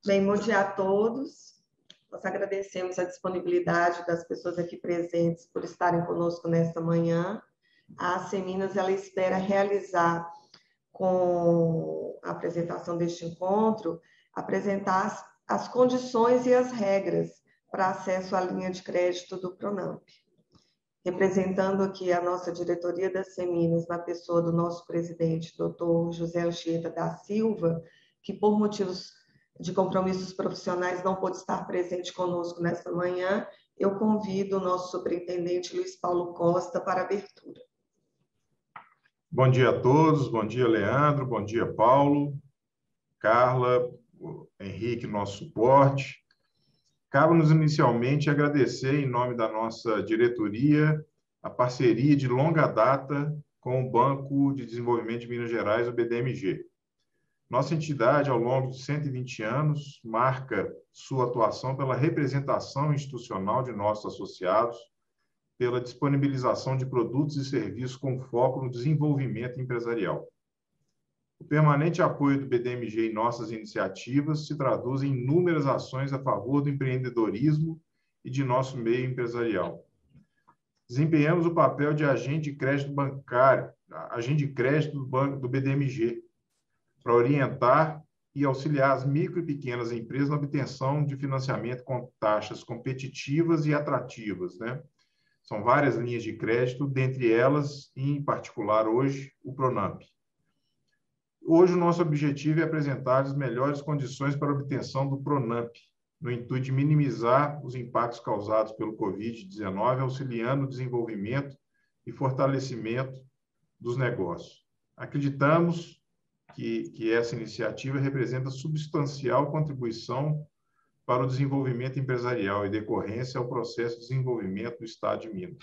Bem, bom dia a todos. Nós agradecemos a disponibilidade das pessoas aqui presentes por estarem conosco nesta manhã. A Seminas, ela espera realizar, com a apresentação deste encontro, apresentar as condições e as regras para acesso à linha de crédito do Pronamp. Representando aqui a nossa diretoria das Seminas, na pessoa do nosso presidente, doutor José Anchieta da Silva, que por motivos de compromissos profissionais não pôde estar presente conosco nesta manhã, eu convido o nosso superintendente Luiz Paulo Costa para a abertura. Bom dia a todos, bom dia Leandro, bom dia Paulo, Carla, Henrique, nosso suporte. Cabe-nos inicialmente agradecer, em nome da nossa diretoria, a parceria de longa data com o Banco de Desenvolvimento de Minas Gerais, o BDMG. Nossa entidade, ao longo de 120 anos, marca sua atuação pela representação institucional de nossos associados, pela disponibilização de produtos e serviços com foco no desenvolvimento empresarial. O permanente apoio do BDMG em nossas iniciativas se traduz em inúmeras ações a favor do empreendedorismo e de nosso meio empresarial. Desempenhamos o papel de agente de crédito bancário, agente de crédito do BDMG, para orientar e auxiliar as micro e pequenas empresas na obtenção de financiamento com taxas competitivas e atrativas, né? São várias linhas de crédito, dentre elas, em particular hoje, o Pronamp. Hoje, o nosso objetivo é apresentar as melhores condições para a obtenção do Pronamp, no intuito de minimizar os impactos causados pelo Covid-19, auxiliando o desenvolvimento e fortalecimento dos negócios. Acreditamos que essa iniciativa representa substancial contribuição para o desenvolvimento empresarial e decorrência ao processo de desenvolvimento do Estado de Minas.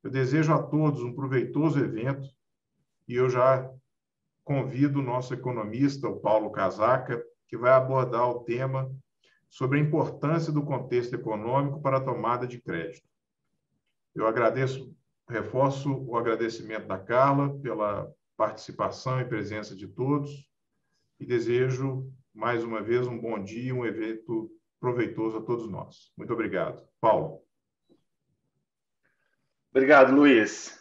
Eu desejo a todos um proveitoso evento e eu já convido o nosso economista, o Paulo Casaca, que vai abordar o tema sobre a importância do contexto econômico para a tomada de crédito. Eu reforço o agradecimento da Carla pela participação e presença de todos e desejo, mais uma vez, um bom dia, um evento proveitoso a todos nós. Muito obrigado. Paulo. Obrigado, Luiz.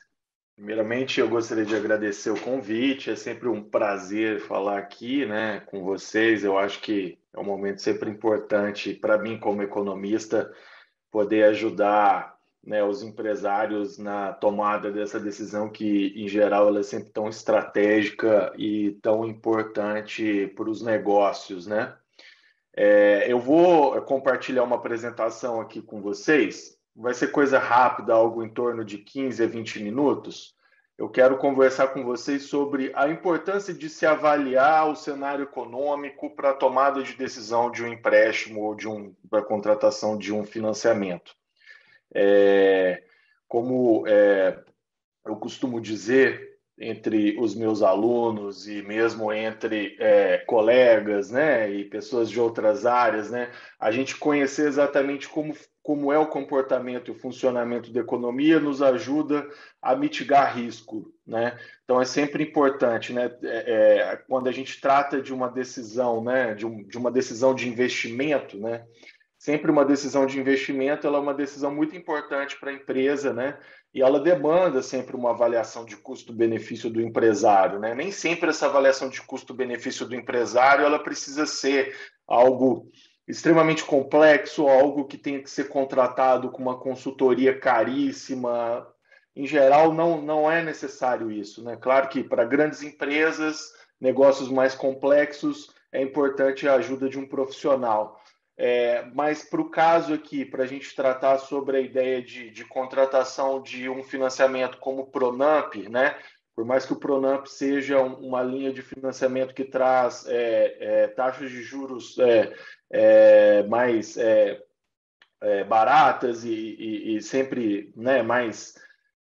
Primeiramente, eu gostaria de agradecer o convite. É sempre um prazer falar aqui, né, com vocês. Eu acho que é um momento sempre importante para mim, como economista, poder ajudar, né, os empresários na tomada dessa decisão que, em geral, ela é sempre tão estratégica e tão importante para os negócios, né? Eu vou compartilhar uma apresentação aqui com vocês. Vai ser coisa rápida, algo em torno de 15 a 20 minutos. Eu quero conversar com vocês sobre a importância de se avaliar o cenário econômico para a tomada de decisão de um empréstimo ou para a contratação de um financiamento. Como eu costumo dizer entre os meus alunos e mesmo entre colegas, né, e pessoas de outras áreas, né, a gente conhecer exatamente como é o comportamento e o funcionamento da economia nos ajuda a mitigar risco, né? Então é sempre importante, né, quando a gente trata de uma decisão, né, de uma decisão de investimento, né, sempre uma decisão de investimento, ela é uma decisão muito importante para a empresa, né? E ela demanda sempre uma avaliação de custo-benefício do empresário, né? Nem sempre essa avaliação de custo-benefício do empresário ela precisa ser algo extremamente complexo, algo que tenha que ser contratado com uma consultoria caríssima. Em geral, não é necessário isso, né? Claro que para grandes empresas, negócios mais complexos, é importante a ajuda de um profissional. Mas para o caso aqui, para a gente tratar sobre a ideia de contratação de um financiamento como o Pronamp, né? Por mais que o Pronamp seja uma linha de financiamento que traz taxas de juros mais baratas e sempre, né, mais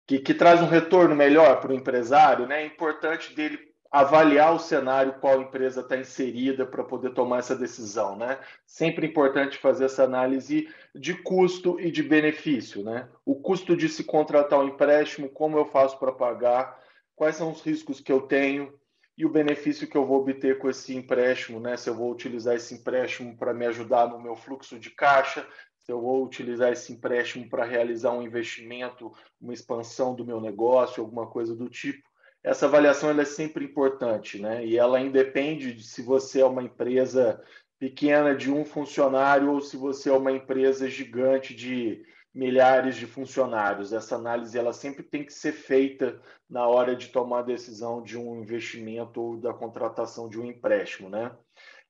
que traz um retorno melhor para o empresário, né? É importante dele avaliar o cenário qual empresa está inserida para poder tomar essa decisão, né? Sempre importante fazer essa análise de custo e de benefício, né? O custo de se contratar um empréstimo, como eu faço para pagar, quais são os riscos que eu tenho e o benefício que eu vou obter com esse empréstimo, né? Se eu vou utilizar esse empréstimo para me ajudar no meu fluxo de caixa, se eu vou utilizar esse empréstimo para realizar um investimento, uma expansão do meu negócio, alguma coisa do tipo. Essa avaliação ela é sempre importante, né? E ela independe de se você é uma empresa pequena de um funcionário ou se você é uma empresa gigante de milhares de funcionários. Essa análise ela sempre tem que ser feita na hora de tomar a decisão de um investimento ou da contratação de um empréstimo, né?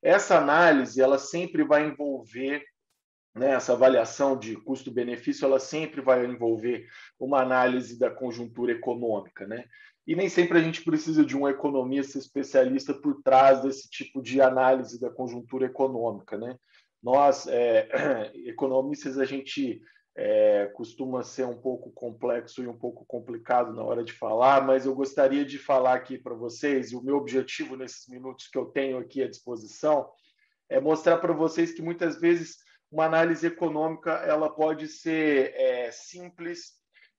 Essa análise ela sempre vai envolver, né, essa avaliação de custo-benefício, ela sempre vai envolver uma análise da conjuntura econômica, né? E nem sempre a gente precisa de um economista especialista por trás desse tipo de análise da conjuntura econômica, né? Nós, economistas, a gente costuma ser um pouco complexo e um pouco complicado na hora de falar, mas eu gostaria de falar aqui para vocês, e o meu objetivo nesses minutos que eu tenho aqui à disposição é mostrar para vocês que muitas vezes uma análise econômica ela pode ser simples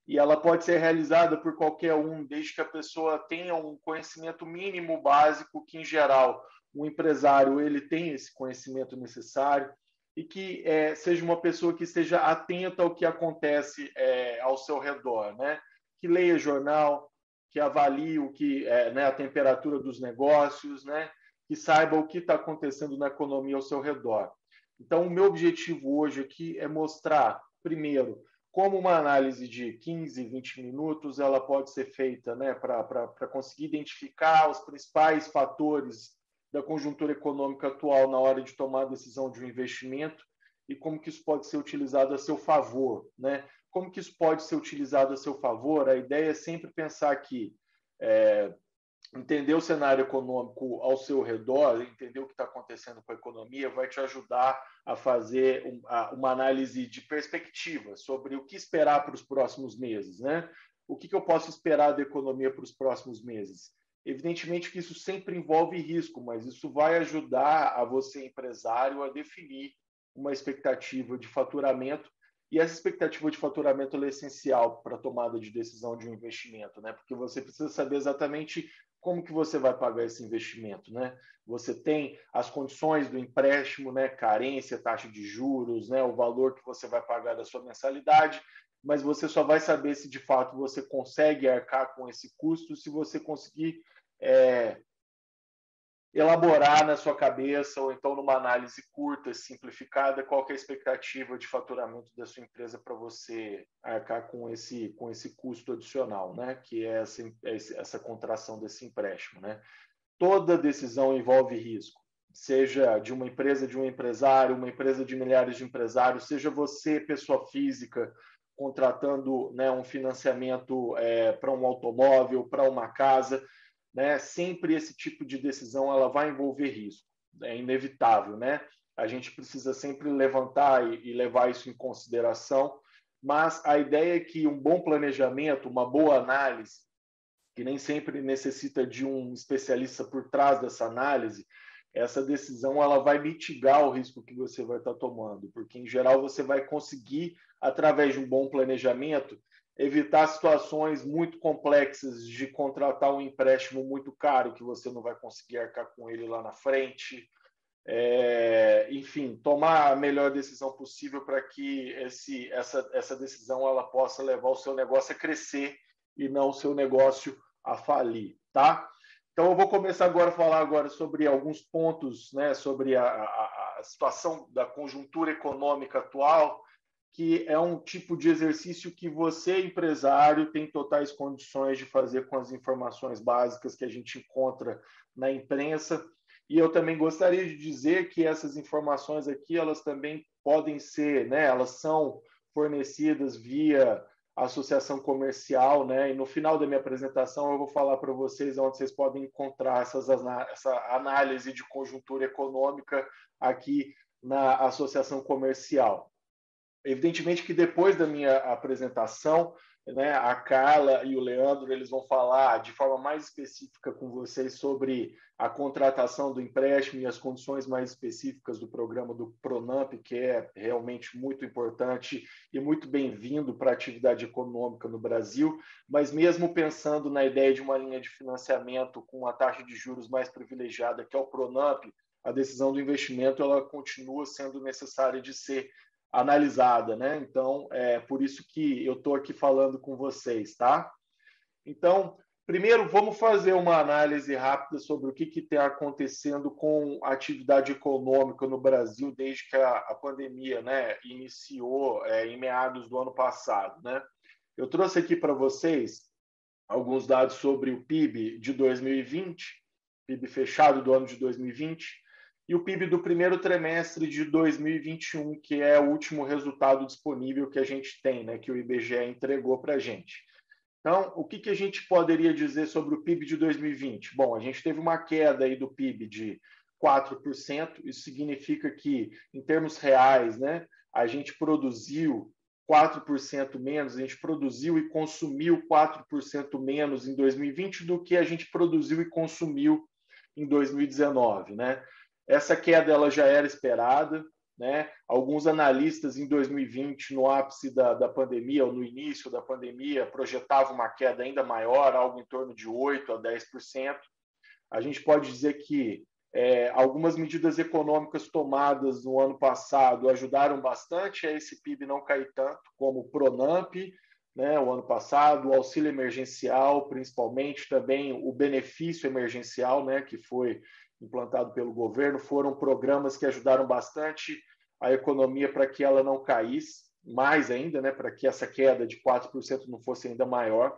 e ela pode ser realizada por qualquer um, desde que a pessoa tenha um conhecimento mínimo básico, que em geral o empresário ele tem esse conhecimento necessário e que seja uma pessoa que esteja atenta ao que acontece ao seu redor, né? Que leia jornal, que avalie o que né, a temperatura dos negócios, né? Que saiba o que está acontecendo na economia ao seu redor. Então, o meu objetivo hoje aqui é mostrar, primeiro, como uma análise de 15, 20 minutos ela pode ser feita, né, para conseguir identificar os principais fatores da conjuntura econômica atual na hora de tomar a decisão de um investimento e como que isso pode ser utilizado a seu favor, né? Como que isso pode ser utilizado a seu favor? A ideia é sempre pensar que entender o cenário econômico ao seu redor, entender o que está acontecendo com a economia, vai te ajudar a fazer uma análise de perspectiva sobre o que esperar para os próximos meses, né? O que eu posso esperar da economia para os próximos meses? Evidentemente que isso sempre envolve risco, mas isso vai ajudar a você, empresário, a definir uma expectativa de faturamento. E essa expectativa de faturamento é essencial para a tomada de decisão de um investimento, né? Porque você precisa saber exatamente como que você vai pagar esse investimento, né? Você tem as condições do empréstimo, né? Carência, taxa de juros, né? O valor que você vai pagar da sua mensalidade, mas você só vai saber se de fato você consegue arcar com esse custo se você conseguir elaborar na sua cabeça ou então numa análise curta, simplificada, qual que é a expectativa de faturamento da sua empresa para você arcar com esse custo adicional, né? Que é essa contração desse empréstimo, né? Toda decisão envolve risco, seja de uma empresa, de um empresário, uma empresa de milhares de empresários, seja você, pessoa física, contratando, né, um financiamento para um automóvel, para uma casa, né? Sempre esse tipo de decisão ela vai envolver risco, é inevitável, né? A gente precisa sempre levantar e levar isso em consideração, mas a ideia é que um bom planejamento, uma boa análise, que nem sempre necessita de um especialista por trás dessa análise, essa decisão ela vai mitigar o risco que você vai estar tomando, porque em geral você vai conseguir, através de um bom planejamento, evitar situações muito complexas de contratar um empréstimo muito caro que você não vai conseguir arcar com ele lá na frente. Enfim, tomar a melhor decisão possível para que essa decisão ela possa levar o seu negócio a crescer e não o seu negócio a falir, tá? Então, eu vou começar agora a falar sobre alguns pontos, né, sobre a situação da conjuntura econômica atual, que é um tipo de exercício que você, empresário, tem totais condições de fazer com as informações básicas que a gente encontra na imprensa. E eu também gostaria de dizer que essas informações aqui, elas também podem ser, né, elas são fornecidas via associação comercial, né? E no final da minha apresentação eu vou falar para vocês onde vocês podem encontrar essa análise de conjuntura econômica aqui na associação comercial. Evidentemente que depois da minha apresentação né, a Carla e o Leandro, eles vão falar de forma mais específica com vocês sobre a contratação do empréstimo e as condições mais específicas do programa do Pronamp, que é realmente muito importante e muito bem-vindo para a atividade econômica no Brasil, mas mesmo pensando na ideia de uma linha de financiamento com a taxa de juros mais privilegiada, que é o Pronamp, a decisão do investimento ela continua sendo necessária de ser analisada, né? Então, é por isso que eu estou aqui falando com vocês, tá? Então, primeiro, vamos fazer uma análise rápida sobre o que está acontecendo com a atividade econômica no Brasil desde que a pandemia, né, iniciou em meados do ano passado, né? Eu trouxe aqui para vocês alguns dados sobre o PIB de 2020, PIB fechado do ano de 2020, e o PIB do primeiro trimestre de 2021, que é o último resultado disponível que a gente tem, né, que o IBGE entregou para a gente. Então, o que a gente poderia dizer sobre o PIB de 2020? Bom, a gente teve uma queda aí do PIB de 4%, isso significa que, em termos reais, né, a gente produziu 4% menos, a gente produziu e consumiu 4% menos em 2020 do que a gente produziu e consumiu em 2019, né? Essa queda ela já era esperada, né? Alguns analistas em 2020, no ápice da pandemia, ou no início da pandemia, projetavam uma queda ainda maior, algo em torno de 8% a 10%. A gente pode dizer que algumas medidas econômicas tomadas no ano passado ajudaram bastante a esse PIB não cair tanto, como o Pronamp, né, o ano passado, o auxílio emergencial, principalmente também o benefício emergencial, né, que foi implantado pelo governo, foram programas que ajudaram bastante a economia para que ela não caísse, mais ainda, né, para que essa queda de 4% não fosse ainda maior.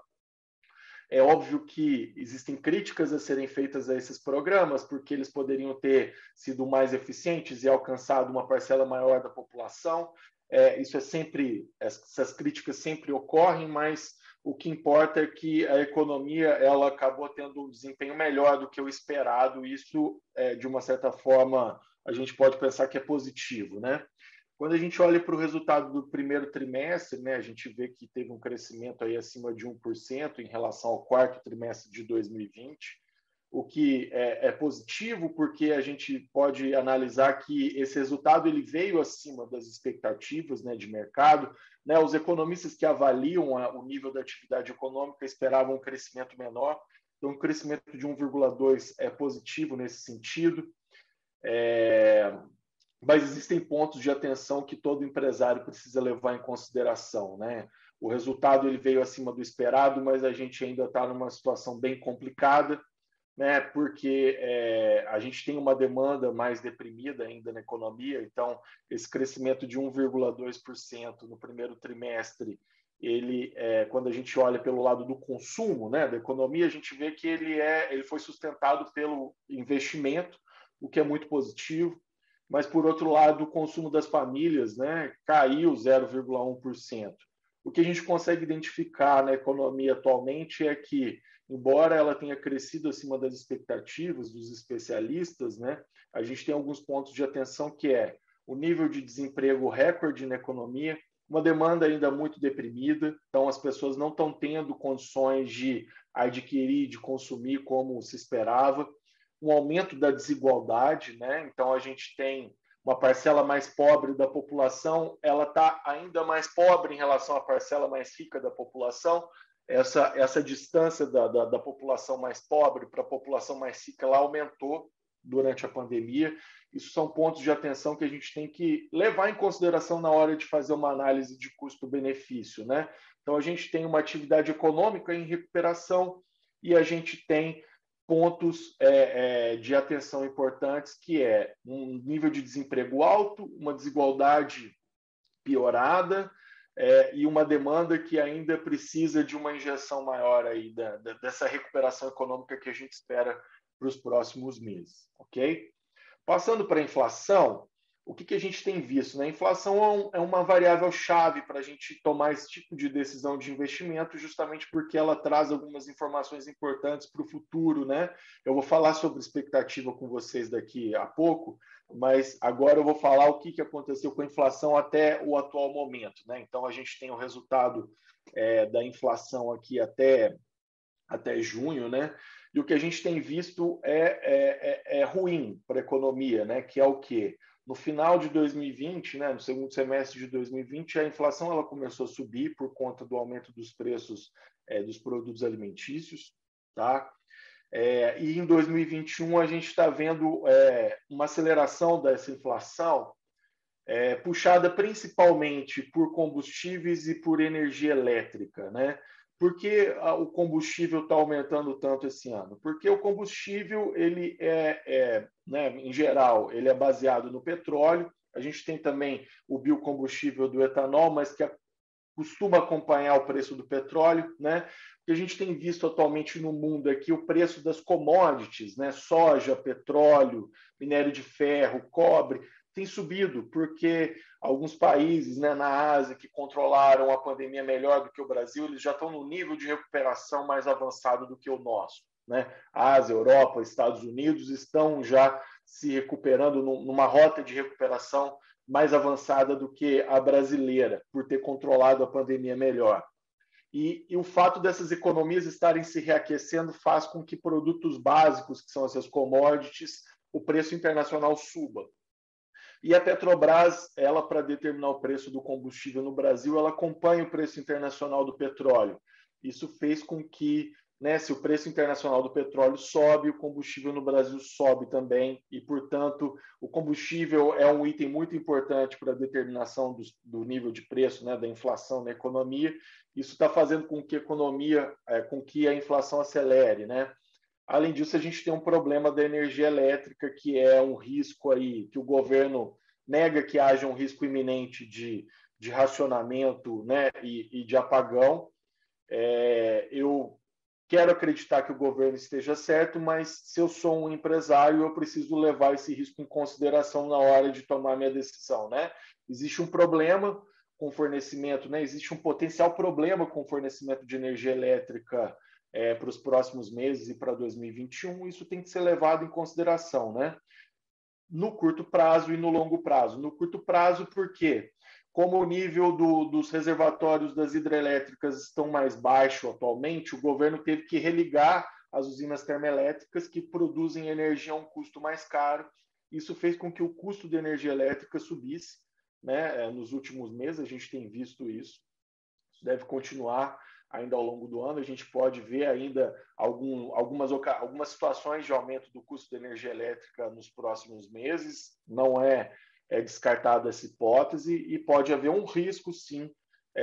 É óbvio que existem críticas a serem feitas a esses programas, porque eles poderiam ter sido mais eficientes e alcançado uma parcela maior da população. Essas críticas sempre ocorrem, mas o que importa é que a economia ela acabou tendo um desempenho melhor do que o esperado. Isso, de uma certa forma, a gente pode pensar que é positivo, né? Quando a gente olha para o resultado do primeiro trimestre, né, a gente vê que teve um crescimento aí acima de 1% em relação ao quarto trimestre de 2020, o que é positivo porque a gente pode analisar que esse resultado ele veio acima das expectativas, né, de mercado. Né, os economistas que avaliam o nível da atividade econômica esperavam um crescimento menor, então um crescimento de 1,2% é positivo nesse sentido. Mas existem pontos de atenção que todo empresário precisa levar em consideração, né? O resultado ele veio acima do esperado, mas a gente ainda está numa situação bem complicada, né? Porque a gente tem uma demanda mais deprimida ainda na economia, então esse crescimento de 1,2% no primeiro trimestre, ele, quando a gente olha pelo lado do consumo, né, da economia, a gente vê que ele foi sustentado pelo investimento, o que é muito positivo. Mas, por outro lado, o consumo das famílias, né, caiu 0,1%. O que a gente consegue identificar na economia atualmente é que, embora ela tenha crescido acima das expectativas dos especialistas, né, a gente tem alguns pontos de atenção que é o nível de desemprego recorde na economia, uma demanda ainda muito deprimida, então as pessoas não estão tendo condições de adquirir, de consumir como se esperava, um aumento da desigualdade, né? Então a gente tem uma parcela mais pobre da população, ela está ainda mais pobre em relação à parcela mais rica da população. Essa distância da população mais pobre para a população mais rica, ela aumentou durante a pandemia. Isso são pontos de atenção que a gente tem que levar em consideração na hora de fazer uma análise de custo-benefício, né? Então a gente tem uma atividade econômica em recuperação e a gente tem pontos de atenção importantes, que é um nível de desemprego alto, uma desigualdade piorada e uma demanda que ainda precisa de uma injeção maior aí dessa recuperação econômica que a gente espera para os próximos meses, ok? Passando para a inflação, o que a gente tem visto? Né? A inflação é uma variável-chave para a gente tomar esse tipo de decisão de investimento, justamente porque ela traz algumas informações importantes para o futuro. Né? Eu vou falar sobre expectativa com vocês daqui a pouco, mas agora eu vou falar o que aconteceu com a inflação até o atual momento. Né? Então, a gente tem o resultado da inflação aqui até junho, né? E o que a gente tem visto é ruim para a economia, né? Que é o quê? No final de 2020, né, no segundo semestre de 2020, a inflação ela começou a subir por conta do aumento dos preços dos produtos alimentícios, tá? E em 2021 a gente está vendo uma aceleração dessa inflação, puxada principalmente por combustíveis e por energia elétrica, né? Por que o combustível está aumentando tanto esse ano? Porque o combustível, ele né, em geral, ele é baseado no petróleo. A gente tem também o biocombustível do etanol, mas que costuma acompanhar o preço do petróleo, né? O que a gente tem visto atualmente no mundo é que o preço das commodities, né, soja, petróleo, minério de ferro, cobre, tem subido, porque alguns países, né, na Ásia que controlaram a pandemia melhor do que o Brasil, eles já estão no nível de recuperação mais avançado do que o nosso. Né? Ásia, Europa, Estados Unidos estão já se recuperando numa rota de recuperação mais avançada do que a brasileira, por ter controlado a pandemia melhor. E o fato dessas economias estarem se reaquecendo faz com que produtos básicos, que são essas commodities, o preço internacional suba. E a Petrobras, ela, para determinar o preço do combustível no Brasil, ela acompanha o preço internacional do petróleo. Isso fez com que, né, se o preço internacional do petróleo sobe, o combustível no Brasil sobe também, e, portanto, o combustível é um item muito importante para a determinação do nível de preço, né, da inflação na economia. Isso está fazendo com que com que a inflação acelere, né? Além disso, a gente tem um problema da energia elétrica, que é um risco aí que o governo nega que haja um risco iminente de racionamento, né, e de apagão. Eu quero acreditar que o governo esteja certo, mas se eu sou um empresário, eu preciso levar esse risco em consideração na hora de tomar minha decisão, né? Existe um problema com o fornecimento, né? Existe um potencial problema com o fornecimento de energia elétrica para os próximos meses e para 2021, isso tem que ser levado em consideração, né? No curto prazo e no longo prazo. No curto prazo, por quê? Como o nível dos reservatórios das hidrelétricas estão mais baixo atualmente, o governo teve que religar as usinas termoelétricas que produzem energia a um custo mais caro. Isso fez com que o custo de energia elétrica subisse, né? Nos últimos meses, a gente tem visto isso. Isso deve continuar ainda ao longo do ano. A gente pode ver ainda algumas situações de aumento do custo de energia elétrica nos próximos meses. Não é descartada essa hipótese e pode haver um risco, sim,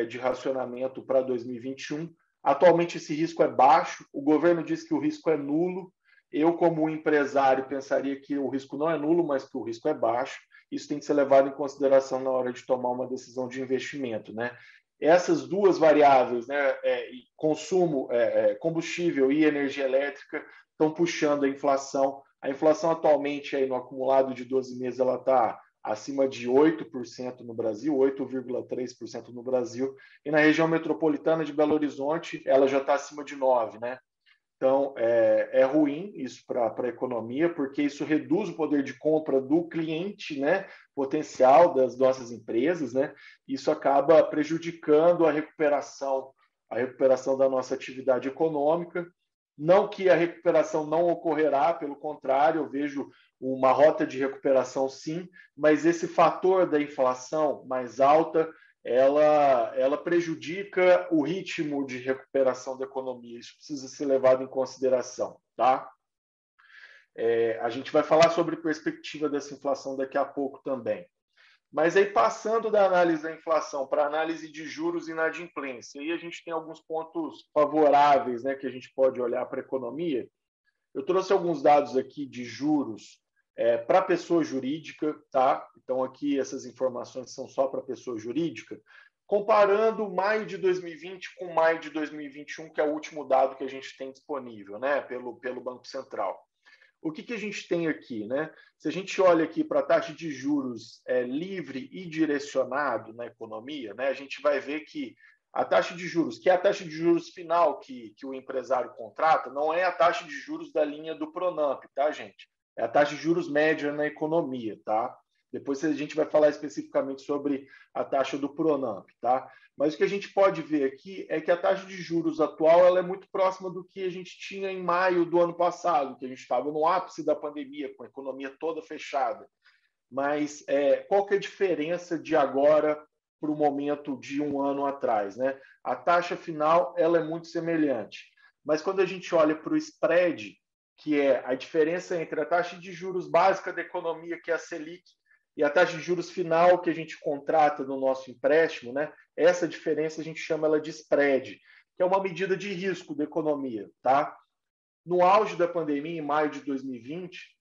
de racionamento para 2021. Atualmente, esse risco é baixo. O governo diz que o risco é nulo. Eu, como empresário, pensaria que o risco não é nulo, mas que o risco é baixo. Isso tem que ser levado em consideração na hora de tomar uma decisão de investimento, né? Essas duas variáveis, né, consumo, combustível e energia elétrica, estão puxando a inflação. A inflação atualmente, aí, no acumulado de 12 meses, ela está acima de 8% no Brasil, 8,3% no Brasil, e na região metropolitana de Belo Horizonte, ela já está acima de 9%, né? Então, é ruim isso para a economia, porque isso reduz o poder de compra do cliente, né, potencial das nossas empresas, né? Isso acaba prejudicando a recuperação da nossa atividade econômica. Não que a recuperação não ocorrerá, pelo contrário, eu vejo uma rota de recuperação sim, mas esse fator da inflação mais alta, ela prejudica o ritmo de recuperação da economia. Isso precisa ser levado em consideração, tá? A gente vai falar sobre perspectiva dessa inflação daqui a pouco também. Mas aí, passando da análise da inflação para a análise de juros e inadimplência, aí a gente tem alguns pontos favoráveis, né, que a gente pode olhar para a economia. Eu trouxe alguns dados aqui de juros para pessoa jurídica, tá? Então, aqui essas informações são só para pessoa jurídica, comparando maio de 2020 com maio de 2021, que é o último dado que a gente tem disponível, né, pelo Banco Central. o que a gente tem aqui, né? Se a gente olha aqui para a taxa de juros livre e direcionado na economia, né, a gente vai ver que a taxa de juros, que é a taxa de juros final que o empresário contrata, não é a taxa de juros da linha do Pronamp, tá, gente? É a taxa de juros média na economia, tá? Depois a gente vai falar especificamente sobre a taxa do Pronamp, tá? Mas o que a gente pode ver aqui é que a taxa de juros atual ela é muito próxima do que a gente tinha em maio do ano passado, que a gente estava no ápice da pandemia, com a economia toda fechada. Mas qual que é a diferença de agora para o momento de um ano atrás, né? A taxa final ela é muito semelhante, mas quando a gente olha para o spread, que é a diferença entre a taxa de juros básica da economia, que é a Selic, e a taxa de juros final que a gente contrata no nosso empréstimo, né? Essa diferença a gente chama ela de spread, que é uma medida de risco da economia, tá? No auge da pandemia, em maio de 2020,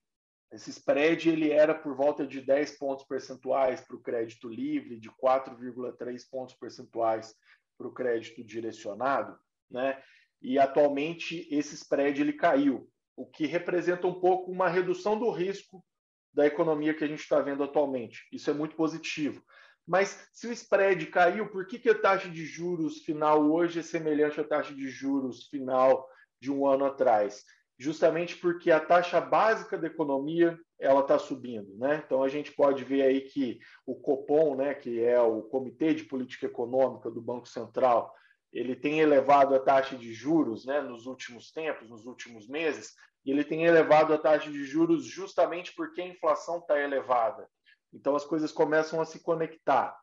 esse spread ele era por volta de 10 pontos percentuais para o crédito livre, de 4,3 pontos percentuais para o crédito direcionado, né? E atualmente esse spread ele caiu, o que representa um pouco uma redução do risco da economia que a gente está vendo atualmente. Isso é muito positivo. Mas se o spread caiu, por que a taxa de juros final hoje é semelhante à taxa de juros final de um ano atrás? Justamente porque a taxa básica da economia ela está subindo, né? Então a gente pode ver aí que o Copom, né, que é o Comitê de Política Econômica do Banco Central, ele tem elevado a taxa de juros, né, nos últimos tempos, nos últimos meses, e ele tem elevado a taxa de juros justamente porque a inflação está elevada. Então as coisas começam a se conectar.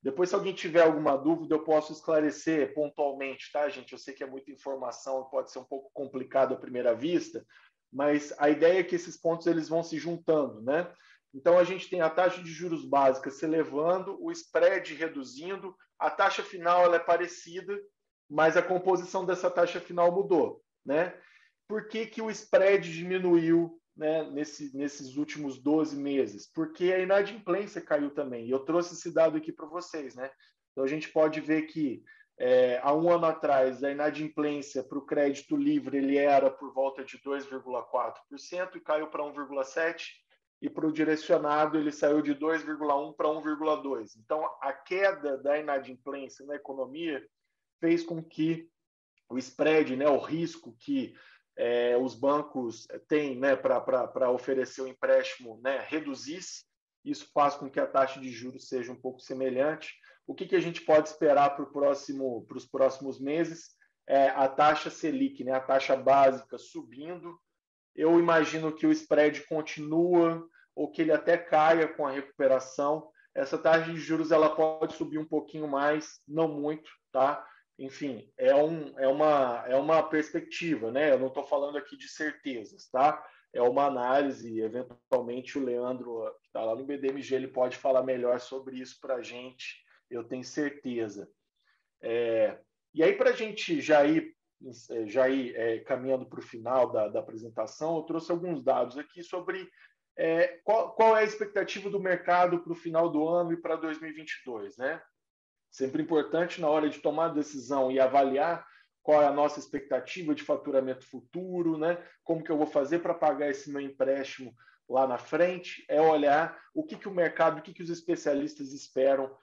Depois, se alguém tiver alguma dúvida, eu posso esclarecer pontualmente, tá, gente? Eu sei que é muita informação e pode ser um pouco complicado à primeira vista, mas a ideia é que esses pontos eles vão se juntando, né? Então, a gente tem a taxa de juros básica se elevando, o spread reduzindo, a taxa final ela é parecida, mas a composição dessa taxa final mudou, né? Por que o spread diminuiu, né, nesses últimos 12 meses? Porque a inadimplência caiu também. E eu trouxe esse dado aqui para vocês, né? Então a gente pode ver que há um ano atrás a inadimplência para o crédito livre ele era por volta de 2,4% e caiu para 1,7%, e para o direcionado ele saiu de 2,1% para 1,2%. Então a queda da inadimplência na economia fez com que o spread, né, o risco que os bancos têm, né, para oferecer o empréstimo, né, reduzisse. Isso faz com que a taxa de juros seja um pouco semelhante. O que a gente pode esperar para os próximos meses? A taxa Selic, né, a taxa básica subindo. Eu imagino que o spread continua ou que ele até caia com a recuperação. Essa taxa de juros ela pode subir um pouquinho mais, não muito, tá? Enfim, é uma perspectiva, né? Eu não estou falando aqui de certezas, tá? É uma análise, eventualmente o Leandro, que está lá no BDMG, ele pode falar melhor sobre isso para a gente, eu tenho certeza. E aí, para a gente já ir caminhando para o final da apresentação, eu trouxe alguns dados aqui sobre qual é a expectativa do mercado para o final do ano e para 2022, né? Sempre importante na hora de tomar a decisão e avaliar qual é a nossa expectativa de faturamento futuro, né? Como que eu vou fazer para pagar esse meu empréstimo lá na frente, é olhar o que o mercado, o que os especialistas esperam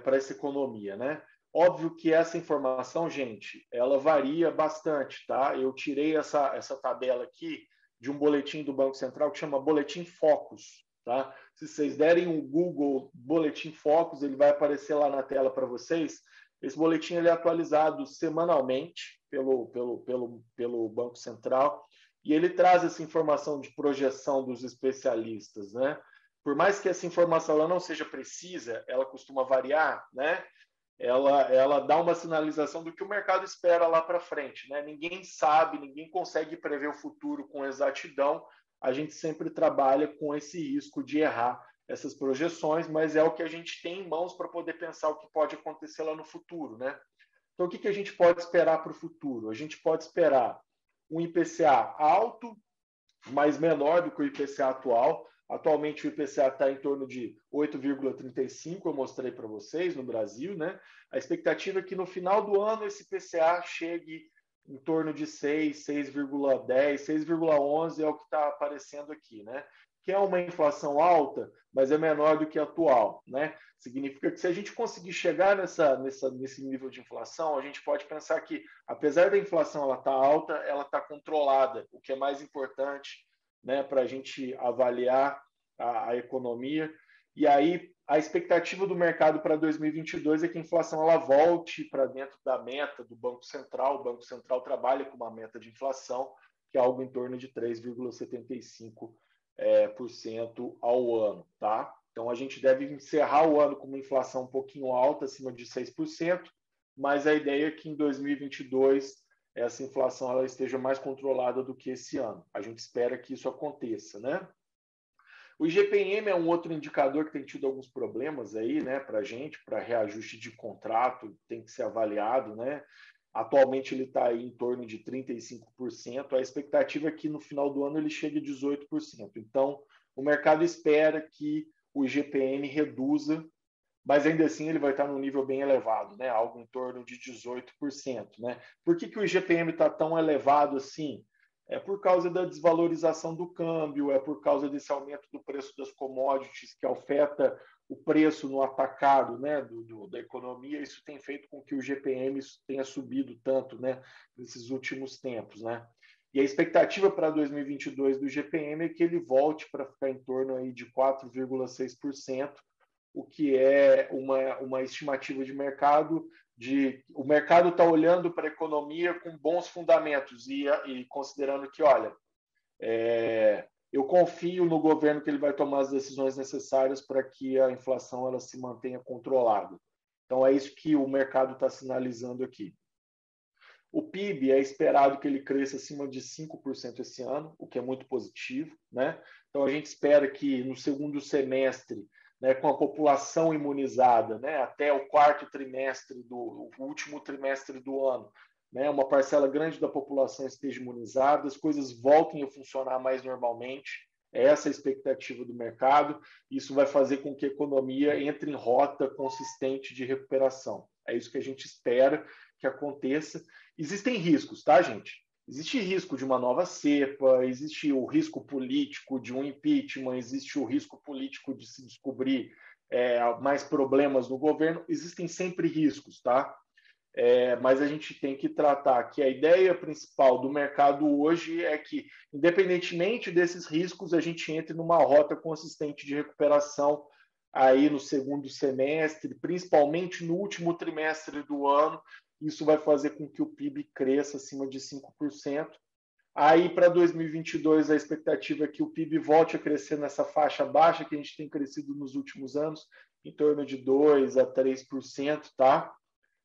para essa economia, né? Óbvio que essa informação, gente, ela varia bastante, tá? Eu tirei essa tabela aqui de um boletim do Banco Central que chama Boletim Focus, tá? Se vocês derem um Google Boletim Focus, ele vai aparecer lá na tela para vocês. Esse boletim ele é atualizado semanalmente pelo Banco Central e ele traz essa informação de projeção dos especialistas, né? Por mais que essa informação ela não seja precisa, ela costuma variar, né? Ela dá uma sinalização do que o mercado espera lá para frente, né? Ninguém sabe, ninguém consegue prever o futuro com exatidão. A gente sempre trabalha com esse risco de errar essas projeções, mas é o que a gente tem em mãos para poder pensar o que pode acontecer lá no futuro, né? Então, o que a gente pode esperar para o futuro? A gente pode esperar um IPCA alto, mas menor do que o IPCA atual. Atualmente, o IPCA está em torno de 8,35, eu mostrei para vocês, no Brasil, né? A expectativa é que no final do ano esse IPCA chegue em torno de 6, 6,10, 6,11 é o que está aparecendo aqui, né? Que é uma inflação alta, mas é menor do que a atual, né? Significa que se a gente conseguir chegar nesse nível de inflação, a gente pode pensar que, apesar da inflação ela estar alta, ela está controlada, o que é mais importante, né, para a gente avaliar a economia. E aí, a expectativa do mercado para 2022 é que a inflação ela volte para dentro da meta do Banco Central. O Banco Central trabalha com uma meta de inflação que é algo em torno de 3,75% ao ano, tá? Então, a gente deve encerrar o ano com uma inflação um pouquinho alta, acima de 6%, mas a ideia é que em 2022 essa inflação ela esteja mais controlada do que esse ano. A gente espera que isso aconteça, né? O IGPM é um outro indicador que tem tido alguns problemas aí, né, para a gente, para reajuste de contrato, tem que ser avaliado, né? Atualmente ele está aí em torno de 35%. A expectativa é que no final do ano ele chegue a 18%. Então, o mercado espera que o IGPM reduza, mas ainda assim ele vai estar num nível bem elevado, né? Algo em torno de 18%, né? Por que o IGPM está tão elevado assim? É por causa da desvalorização do câmbio, é por causa desse aumento do preço das commodities que afeta o preço no atacado, né, da economia. Isso tem feito com que o IGPM tenha subido tanto, né, nesses últimos tempos, né? E a expectativa para 2022 do IGPM é que ele volte para ficar em torno aí de 4,6%, o que é uma estimativa de mercado. O mercado está olhando para a economia com bons fundamentos e considerando que, olha, eu confio no governo que ele vai tomar as decisões necessárias para que a inflação ela se mantenha controlada. Então, é isso que o mercado está sinalizando aqui. O PIB é esperado que ele cresça acima de 5% esse ano, o que é muito positivo, né? Então, a gente espera que no segundo semestre, né, com a população imunizada, né, até o quarto trimestre, o último trimestre do ano, né, uma parcela grande da população esteja imunizada, as coisas voltem a funcionar mais normalmente. Essa é a expectativa do mercado. Isso vai fazer com que a economia entre em rota consistente de recuperação. É isso que a gente espera que aconteça. Existem riscos, tá, gente? Existe risco de uma nova cepa, existe o risco político de um impeachment, existe o risco político de se descobrir mais problemas no governo. Existem sempre riscos, tá? Mas a gente tem que tratar que a ideia principal do mercado hoje é que, independentemente desses riscos, a gente entre numa rota consistente de recuperação aí no segundo semestre, principalmente no último trimestre do ano. Isso vai fazer com que o PIB cresça acima de 5%. Aí, para 2022, a expectativa é que o PIB volte a crescer nessa faixa baixa que a gente tem crescido nos últimos anos, em torno de 2% a 3%, tá?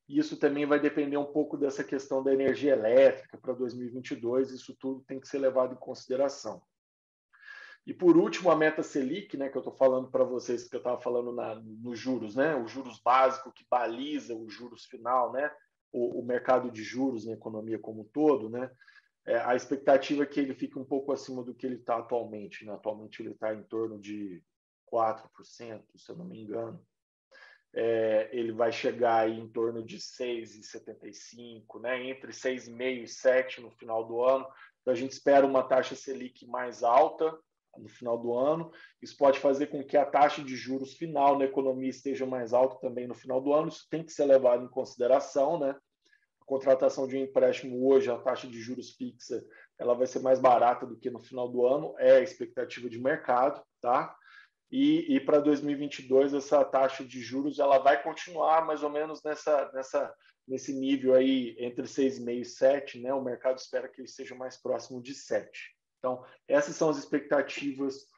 E isso também vai depender um pouco dessa questão da energia elétrica para 2022, isso tudo tem que ser levado em consideração. E por último, a meta Selic, né, que eu estou falando para vocês, que eu estava falando nos juros, né, o juros básico que baliza o juros final, né, o mercado de juros na economia como um todo, né, a expectativa é que ele fique um pouco acima do que ele está atualmente, né? Atualmente ele está em torno de 4%, se eu não me engano. Ele vai chegar aí em torno de 6,75%, né? Entre 6,5% e 7% no final do ano. Então, a gente espera uma taxa Selic mais alta no final do ano. Isso pode fazer com que a taxa de juros final na economia esteja mais alta também no final do ano. Isso tem que ser levado em consideração, né? A contratação de um empréstimo hoje, a taxa de juros fixa, ela vai ser mais barata do que no final do ano, é a expectativa de mercado, tá? E para 2022, essa taxa de juros ela vai continuar mais ou menos nesse nível aí, entre 6,5% e 7%, né? O mercado espera que ele seja mais próximo de 7%. Então, essas são as expectativas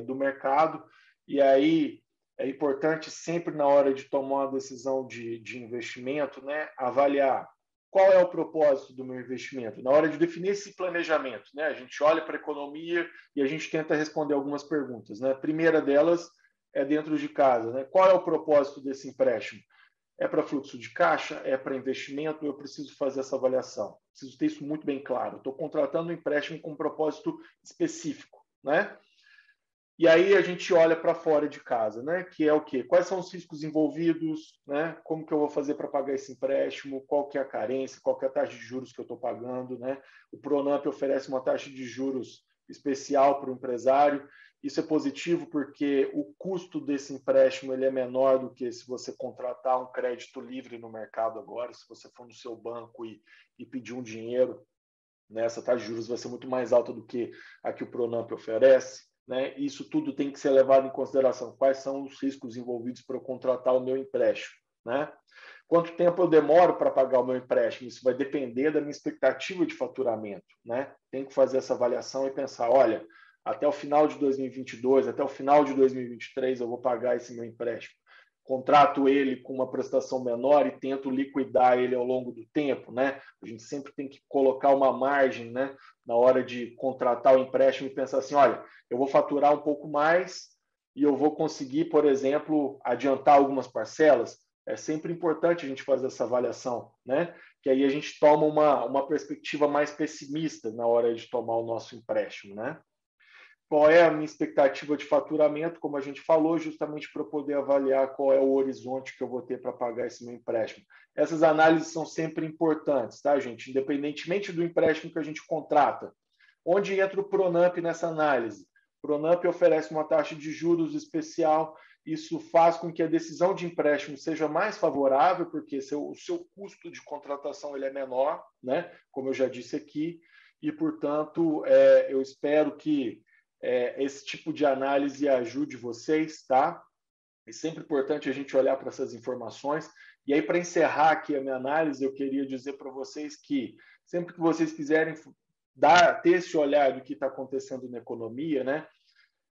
do mercado. E aí, é importante sempre na hora de tomar uma decisão de investimento, né, avaliar qual é o propósito do meu investimento. Na hora de definir esse planejamento, né, a gente olha para a economia e a gente tenta responder algumas perguntas, né? A primeira delas é dentro de casa, né? Qual é o propósito desse empréstimo? É para fluxo de caixa? É para investimento? Eu preciso fazer essa avaliação. Preciso ter isso muito bem claro. Estou contratando um empréstimo com um propósito específico, né? E aí a gente olha para fora de casa, né? Que é o quê? Quais são os riscos envolvidos, né? Como que eu vou fazer para pagar esse empréstimo? Qual que é a carência? Qual que é a taxa de juros que eu estou pagando, né? O Pronamp oferece uma taxa de juros especial para o empresário. Isso é positivo porque o custo desse empréstimo ele é menor do que se você contratar um crédito livre no mercado agora. Se você for no seu banco e pedir um dinheiro, né? Essa taxa de juros vai ser muito mais alta do que a que o Pronamp oferece. Né? Isso tudo tem que ser levado em consideração. Quais são os riscos envolvidos para eu contratar o meu empréstimo? Né? Quanto tempo eu demoro para pagar o meu empréstimo? Isso vai depender da minha expectativa de faturamento. Né? Tem que fazer essa avaliação e pensar, olha, até o final de 2022, até o final de 2023 eu vou pagar esse meu empréstimo. Contrato ele com uma prestação menor e tento liquidar ele ao longo do tempo, né? A gente sempre tem que colocar uma margem, né, na hora de contratar o empréstimo e pensar assim, olha, eu vou faturar um pouco mais e eu vou conseguir, por exemplo, adiantar algumas parcelas. É sempre importante a gente fazer essa avaliação, né? Que aí a gente toma uma perspectiva mais pessimista na hora de tomar o nosso empréstimo, né? Qual é a minha expectativa de faturamento, como a gente falou, justamente para poder avaliar qual é o horizonte que eu vou ter para pagar esse meu empréstimo. Essas análises são sempre importantes, tá, gente? Independentemente do empréstimo que a gente contrata. Onde entra o Pronamp nessa análise? O Pronamp oferece uma taxa de juros especial, isso faz com que a decisão de empréstimo seja mais favorável, porque o seu custo de contratação ele é menor, né? Como eu já disse aqui, e, portanto, eu espero que esse tipo de análise ajude vocês, tá? É sempre importante a gente olhar para essas informações. E aí, para encerrar aqui a minha análise, eu queria dizer para vocês que sempre que vocês quiserem ter esse olhar do que está acontecendo na economia, né?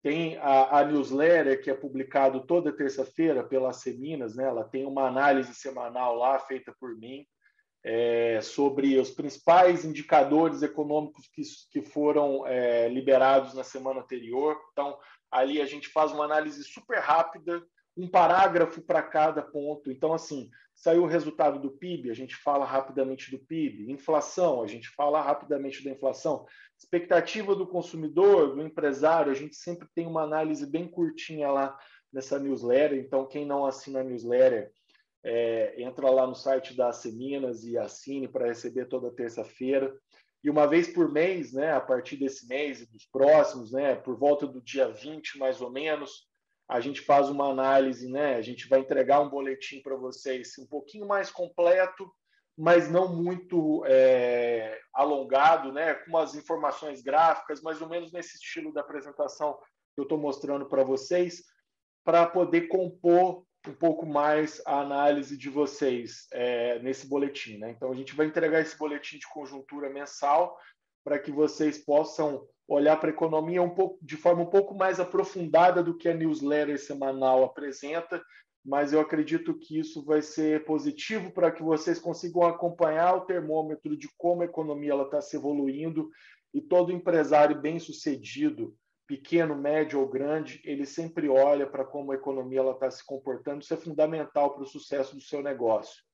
Tem a newsletter que é publicado toda terça-feira pela Seminas, né? Ela tem uma análise semanal lá feita por mim, sobre os principais indicadores econômicos que foram liberados na semana anterior. Então, ali a gente faz uma análise super rápida, um parágrafo para cada ponto. Então, assim, saiu o resultado do PIB, a gente fala rapidamente do PIB. Inflação, a gente fala rapidamente da inflação. Expectativa do consumidor, do empresário, a gente sempre tem uma análise bem curtinha lá nessa newsletter. Então, quem não assina a newsletter, entra lá no site da Seminas e assine para receber toda terça-feira. E uma vez por mês, né, a partir desse mês e dos próximos, né, por volta do dia 20, mais ou menos, a gente faz uma análise, né, a gente vai entregar um boletim para vocês um pouquinho mais completo, mas não muito alongado, né, com as informações gráficas, mais ou menos nesse estilo da apresentação que eu estou mostrando para vocês, para poder compor um pouco mais a análise de vocês nesse boletim, né? Então, a gente vai entregar esse boletim de conjuntura mensal para que vocês possam olhar para a economia de forma um pouco mais aprofundada do que a newsletter semanal apresenta, mas eu acredito que isso vai ser positivo para que vocês consigam acompanhar o termômetro de como a economia está se evoluindo, e todo empresário bem-sucedido, pequeno, médio ou grande, ele sempre olha para como a economia está se comportando. Isso é fundamental para o sucesso do seu negócio.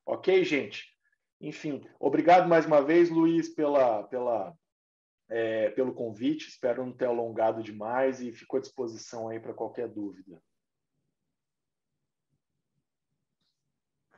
Ok, gente? Enfim, obrigado mais uma vez, Luiz, pelo convite. Espero não ter alongado demais e fico à disposição aí para qualquer dúvida.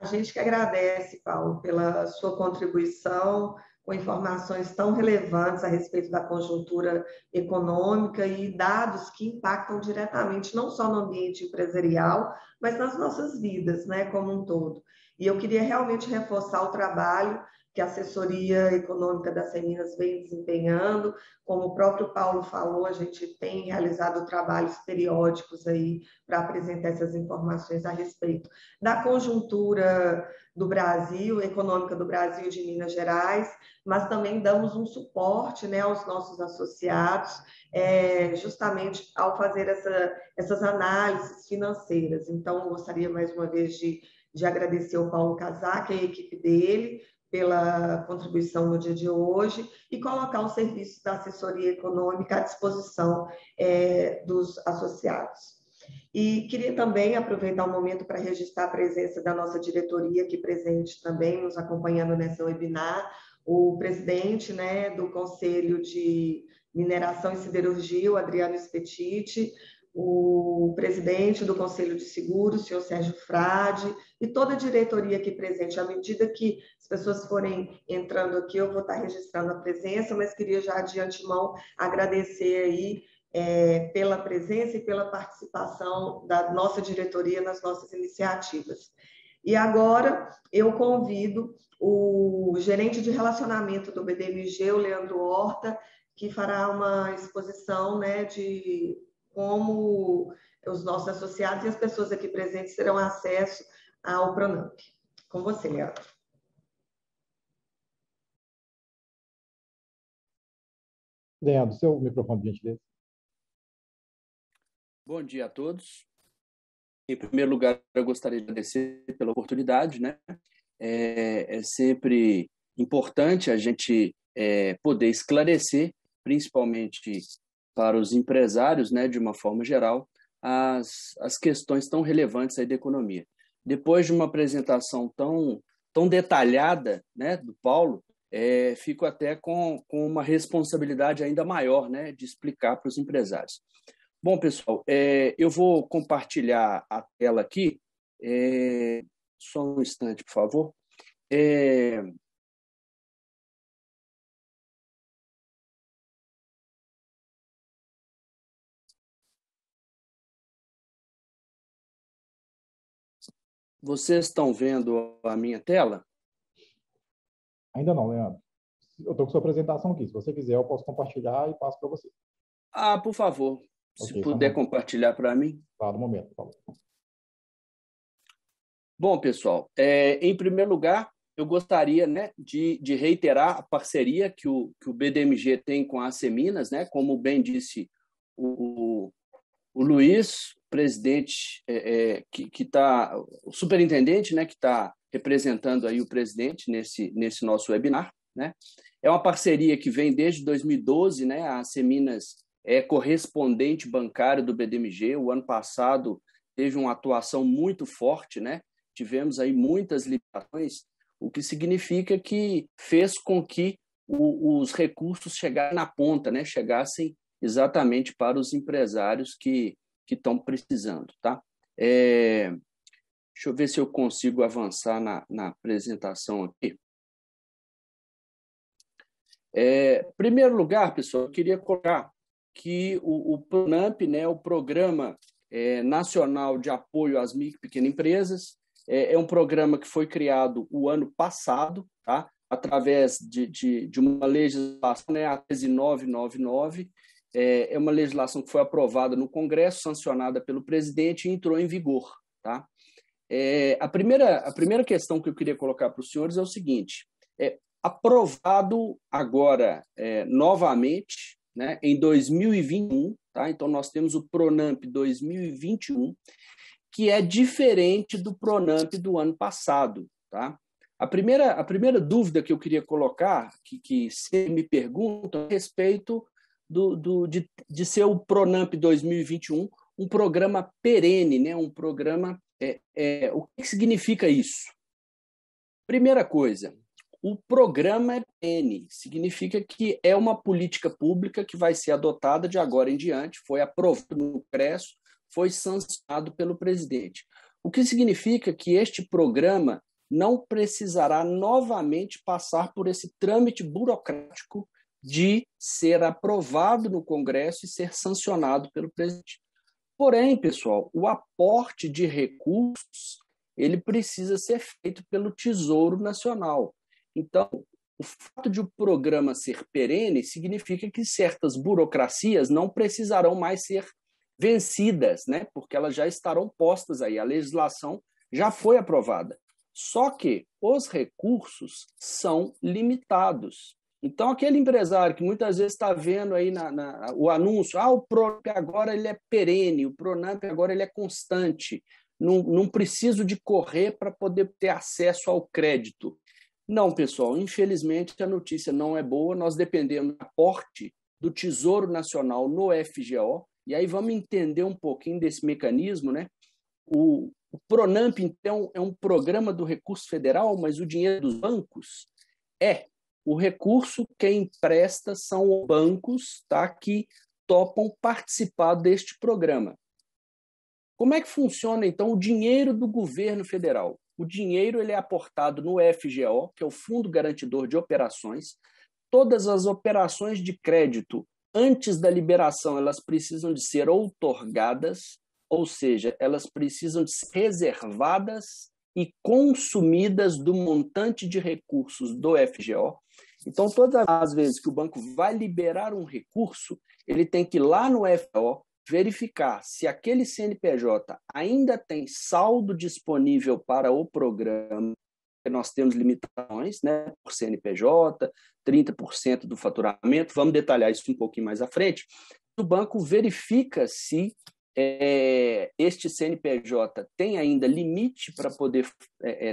A gente que agradece, Paulo, pela sua contribuição, com informações tão relevantes a respeito da conjuntura econômica e dados que impactam diretamente não só no ambiente empresarial, mas nas nossas vidas, né, como um todo. E eu queria realmente reforçar o trabalho que a assessoria econômica da Seminas vem desempenhando. Como o próprio Paulo falou, a gente tem realizado trabalhos periódicos aí para apresentar essas informações a respeito da conjuntura do Brasil, econômica do Brasil e de Minas Gerais, mas também damos um suporte, né, aos nossos associados, justamente ao fazer essas análises financeiras. Então, eu gostaria mais uma vez de agradecer ao Paulo Casac e a equipe dele pela contribuição no dia de hoje e colocar o serviço da assessoria econômica à disposição dos associados. E queria também aproveitar o momento para registrar a presença da nossa diretoria aqui presente também, nos acompanhando nessa webinar, o presidente, né, do Conselho de Mineração e Siderurgia, o Adriano Spetiti, o presidente do Conselho de Seguros, o senhor Sérgio Frade, e toda a diretoria aqui presente. À medida que as pessoas forem entrando aqui, eu vou estar registrando a presença, mas queria já de antemão agradecer aí pela presença e pela participação da nossa diretoria nas nossas iniciativas. E agora eu convido o gerente de relacionamento do BDMG, o Leandro Horta, que fará uma exposição, né, de como os nossos associados e as pessoas aqui presentes terão acesso ao Pronamp. Com você, Leandro. Leandro, seu microfone, de gentileza. Bom dia a todos. Em primeiro lugar, eu gostaria de agradecer pela oportunidade, né? É sempre importante a gente poder esclarecer, principalmente para os empresários, né, de uma forma geral, as questões tão relevantes aí da economia. Depois de uma apresentação tão detalhada, né, do Paulo, fico até com uma responsabilidade ainda maior, né, de explicar para os empresários. Bom, pessoal, eu vou compartilhar a tela aqui. Só um instante, por favor. Vocês estão vendo a minha tela? Ainda não, Leandro. Eu estou com sua apresentação aqui. Se você quiser, eu posso compartilhar e passo para você. Por favor. Se puder compartilhar para mim. Tá, no momento, por favor. Bom, pessoal, em primeiro lugar, eu gostaria, né, de reiterar a parceria que o BDMG tem com a Asseminas, né, como bem disse o Luiz, presidente, que está, o superintendente, né, que está representando aí o presidente nesse nosso webinar, né? É uma parceria que vem desde 2012, né? A Asseminas é correspondente bancário do BDMG. O ano passado teve uma atuação muito forte, né? Tivemos aí muitas limitações, o que significa que fez com que os recursos chegassem na ponta, né? Chegassem exatamente para os empresários que estão precisando, tá? Deixa eu ver se eu consigo avançar na apresentação aqui. Em primeiro lugar, pessoal, eu queria colocar que o Pronamp, né, o Programa Nacional de Apoio às Micro e Pequenas Empresas, é um programa que foi criado o ano passado, tá? Através de uma legislação, né, a 13999, é uma legislação que foi aprovada no Congresso, sancionada pelo presidente e entrou em vigor, tá? A primeira questão que eu queria colocar para os senhores é o seguinte: aprovado agora novamente, né, em 2021, tá? Então nós temos o Pronamp 2021, que é diferente do Pronamp do ano passado, tá? A primeira dúvida que eu queria colocar, que se me perguntam, a respeito de ser o Pronamp 2021 um programa perene, né? Um programa... o que significa isso? Primeira coisa, o programa é perene, significa que é uma política pública que vai ser adotada de agora em diante, foi aprovado no Congresso, foi sancionado pelo presidente. O que significa que este programa não precisará novamente passar por esse trâmite burocrático de ser aprovado no Congresso e ser sancionado pelo presidente. Porém, pessoal, o aporte de recursos ele precisa ser feito pelo Tesouro Nacional. Então, o fato de o programa ser perene significa que certas burocracias não precisarão mais ser vencidas, né? Porque elas já estarão postas aí, a legislação já foi aprovada. Só que os recursos são limitados. Então, aquele empresário que muitas vezes está vendo aí o anúncio, o Pronamp agora ele é perene, o Pronamp agora ele é constante, não preciso de correr para poder ter acesso ao crédito. Não, pessoal, infelizmente a notícia não é boa, nós dependemos do aporte do Tesouro Nacional no FGO, e aí vamos entender um pouquinho desse mecanismo, né? O Pronamp, então, é um programa do recurso federal, mas o dinheiro dos bancos é. O recurso, quem empresta são bancos, tá, que topam participar deste programa. Como é que funciona, então, o dinheiro do governo federal? O dinheiro ele é aportado no FGO, que é o Fundo Garantidor de Operações. Todas as operações de crédito, antes da liberação, elas precisam de ser outorgadas, ou seja, elas precisam de ser reservadas e consumidas do montante de recursos do FGO. Então, todas as vezes que o banco vai liberar um recurso, ele tem que ir lá no FGO, verificar se aquele CNPJ ainda tem saldo disponível para o programa. Nós temos limitações, né, por CNPJ, 30% do faturamento, vamos detalhar isso um pouquinho mais à frente. O banco verifica se este CNPJ tem ainda limite para poder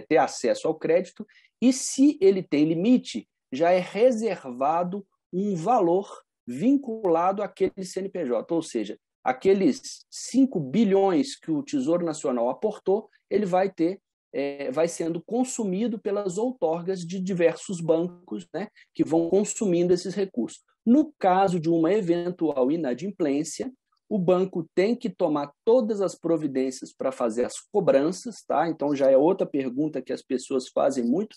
ter acesso ao crédito, e se ele tem limite, já é reservado um valor vinculado àquele CNPJ, ou seja, aqueles 5 bilhões que o Tesouro Nacional aportou, ele vai sendo consumido pelas outorgas de diversos bancos, né, que vão consumindo esses recursos. No caso de uma eventual inadimplência, o banco tem que tomar todas as providências para fazer as cobranças, tá? Então já é outra pergunta que as pessoas fazem muito.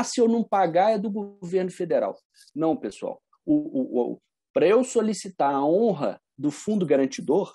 Se eu não pagar é do governo federal. Não, pessoal. Para eu solicitar a honra do fundo garantidor,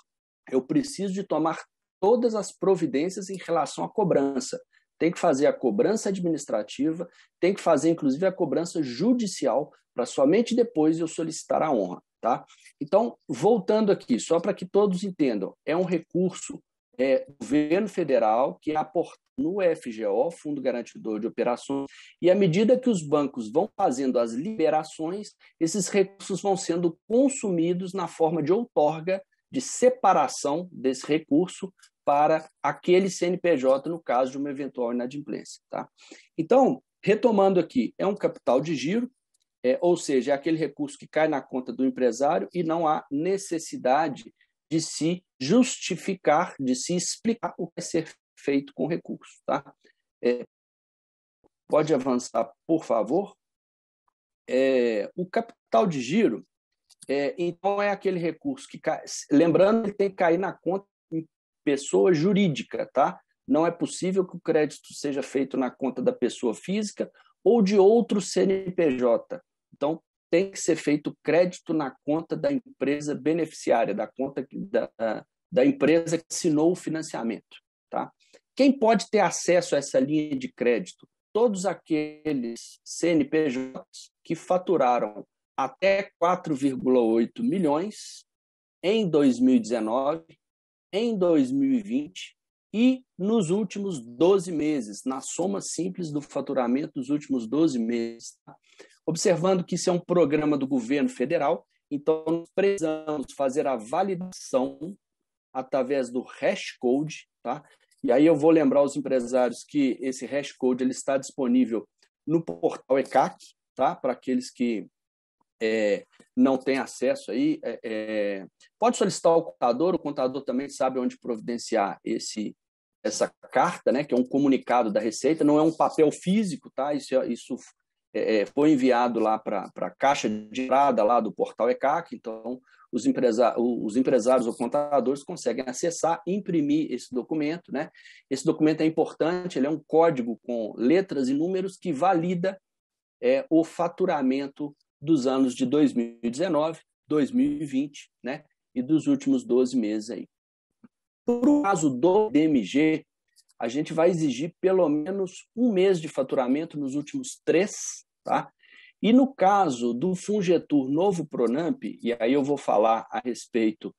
eu preciso de tomar todas as providências em relação à cobrança. Tem que fazer a cobrança administrativa, tem que fazer, inclusive, a cobrança judicial, para somente depois eu solicitar a honra. Tá? Então, voltando aqui, só para que todos entendam, é um recurso do governo federal que é aportado no FGO, Fundo Garantidor de Operações, e à medida que os bancos vão fazendo as liberações, esses recursos vão sendo consumidos na forma de outorga, de separação desse recurso para aquele CNPJ, no caso de uma eventual inadimplência. Tá? Então, retomando aqui, é um capital de giro, ou seja, é aquele recurso que cai na conta do empresário e não há necessidade de se justificar, de se explicar o que vai ser feito com o recurso. Tá? Pode avançar, por favor. O capital de giro, então, é aquele recurso que cai, lembrando, ele tem que cair na conta de pessoa jurídica. Tá? Não é possível que o crédito seja feito na conta da pessoa física ou de outro CNPJ. Então, tem que ser feito crédito na conta da empresa beneficiária, da conta da empresa que assinou o financiamento. Tá? Quem pode ter acesso a essa linha de crédito? Todos aqueles CNPJs que faturaram até 4,8 milhões em 2019, em 2020 e nos últimos 12 meses, na soma simples do faturamento dos últimos 12 meses. Tá? Observando que isso é um programa do governo federal, então nós precisamos fazer a validação através do hash code, tá? E aí eu vou lembrar aos empresários que esse hash code ele está disponível no portal ECAC, tá? Para aqueles que não têm acesso aí, pode solicitar ao contador, o contador também sabe onde providenciar essa carta, né? Que é um comunicado da Receita, não é um papel físico, tá? Isso foi enviado lá para a caixa de entrada lá do portal ECAC, então os empresários ou contadores conseguem acessar e imprimir esse documento. Né? Esse documento é importante, ele é um código com letras e números que valida o faturamento dos anos de 2019, 2020, né? E dos últimos 12 meses. Aí. Por caso do DMG, a gente vai exigir pelo menos um mês de faturamento nos últimos 3, tá? E no caso do Fungetur Novo Pronamp, e aí eu vou falar a respeito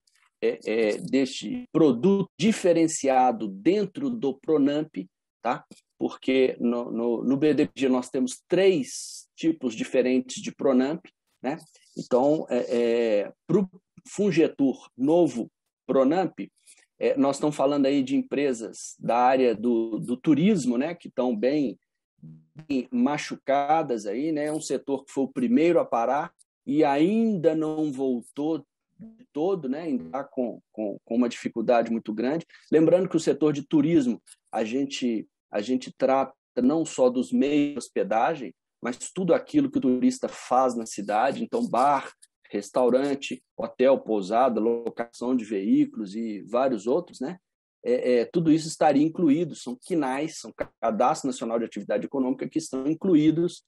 deste produto diferenciado dentro do Pronamp, tá? Porque no BDPG nós temos 3 tipos diferentes de Pronamp, né? Então, para o Fungetur Novo Pronamp, nós estamos falando aí de empresas da área do turismo, né, que estão bem machucadas aí, né? É um setor que foi o primeiro a parar e ainda não voltou todo, né? Ainda está com uma dificuldade muito grande. Lembrando que o setor de turismo a gente trata não só dos meios de hospedagem, mas tudo aquilo que o turista faz na cidade, então bar, restaurante, hotel, pousada, locação de veículos e vários outros, né? Tudo isso estaria incluído, são CNAEs, são Cadastro Nacional de Atividade Econômica, que estão incluídos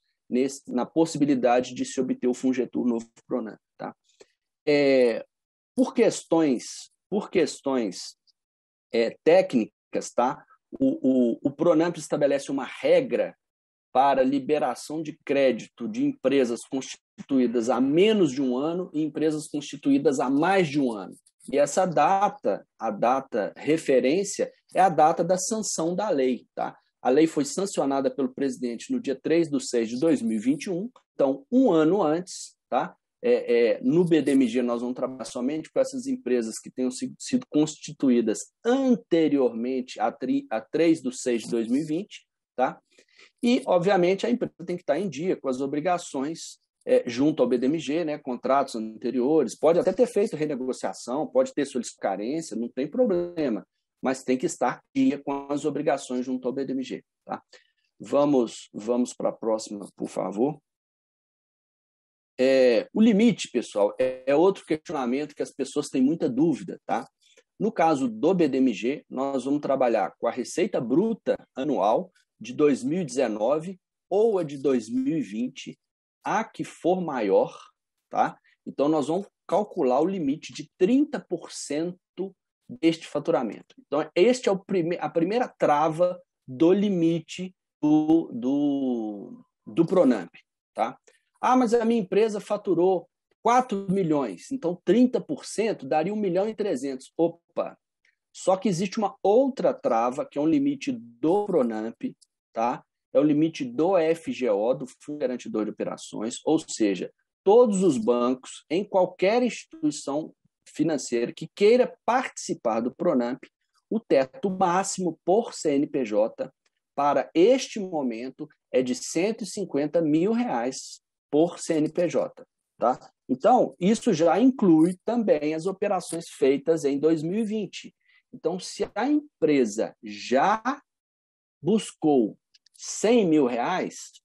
na possibilidade de se obter o FUNGETUR novo PRONAMP. Tá? Por questões técnicas, tá? O PRONAMP estabelece uma regra para liberação de crédito de empresas constituídas há menos de um ano e empresas constituídas há mais de um ano. E essa data, a data referência, é a data da sanção da lei. Tá? A lei foi sancionada pelo presidente no dia 3/6/2021, então, um ano antes. Tá? No BDMG, nós vamos trabalhar somente com essas empresas que tenham sido constituídas anteriormente a 3/6/2020. Tá? E, obviamente, a empresa tem que estar em dia com as obrigações junto ao BDMG, né, contratos anteriores, pode até ter feito renegociação, pode ter solicitado carência, não tem problema, mas tem que estar em dia com as obrigações junto ao BDMG. Tá? Vamos para a próxima, por favor. O limite, pessoal, é outro questionamento que as pessoas têm muita dúvida. Tá? No caso do BDMG, nós vamos trabalhar com a receita bruta anual de 2019 ou a de 2020, a que for maior, tá? Então, nós vamos calcular o limite de 30% deste faturamento. Então, este é a primeira trava do limite do PRONAMP. Tá? Mas a minha empresa faturou 4 milhões, então 30% daria 1.300.000. Opa! Só que existe uma outra trava, que é um limite do PRONAMP, tá? É o limite do FGO, do Fundo Garantidor de Operações, ou seja, todos os bancos, em qualquer instituição financeira que queira participar do PRONAMP, o teto máximo por CNPJ para este momento é de R$150 mil por CNPJ. Tá? Então, isso já inclui também as operações feitas em 2020. Então, se a empresa já buscou R$100 mil,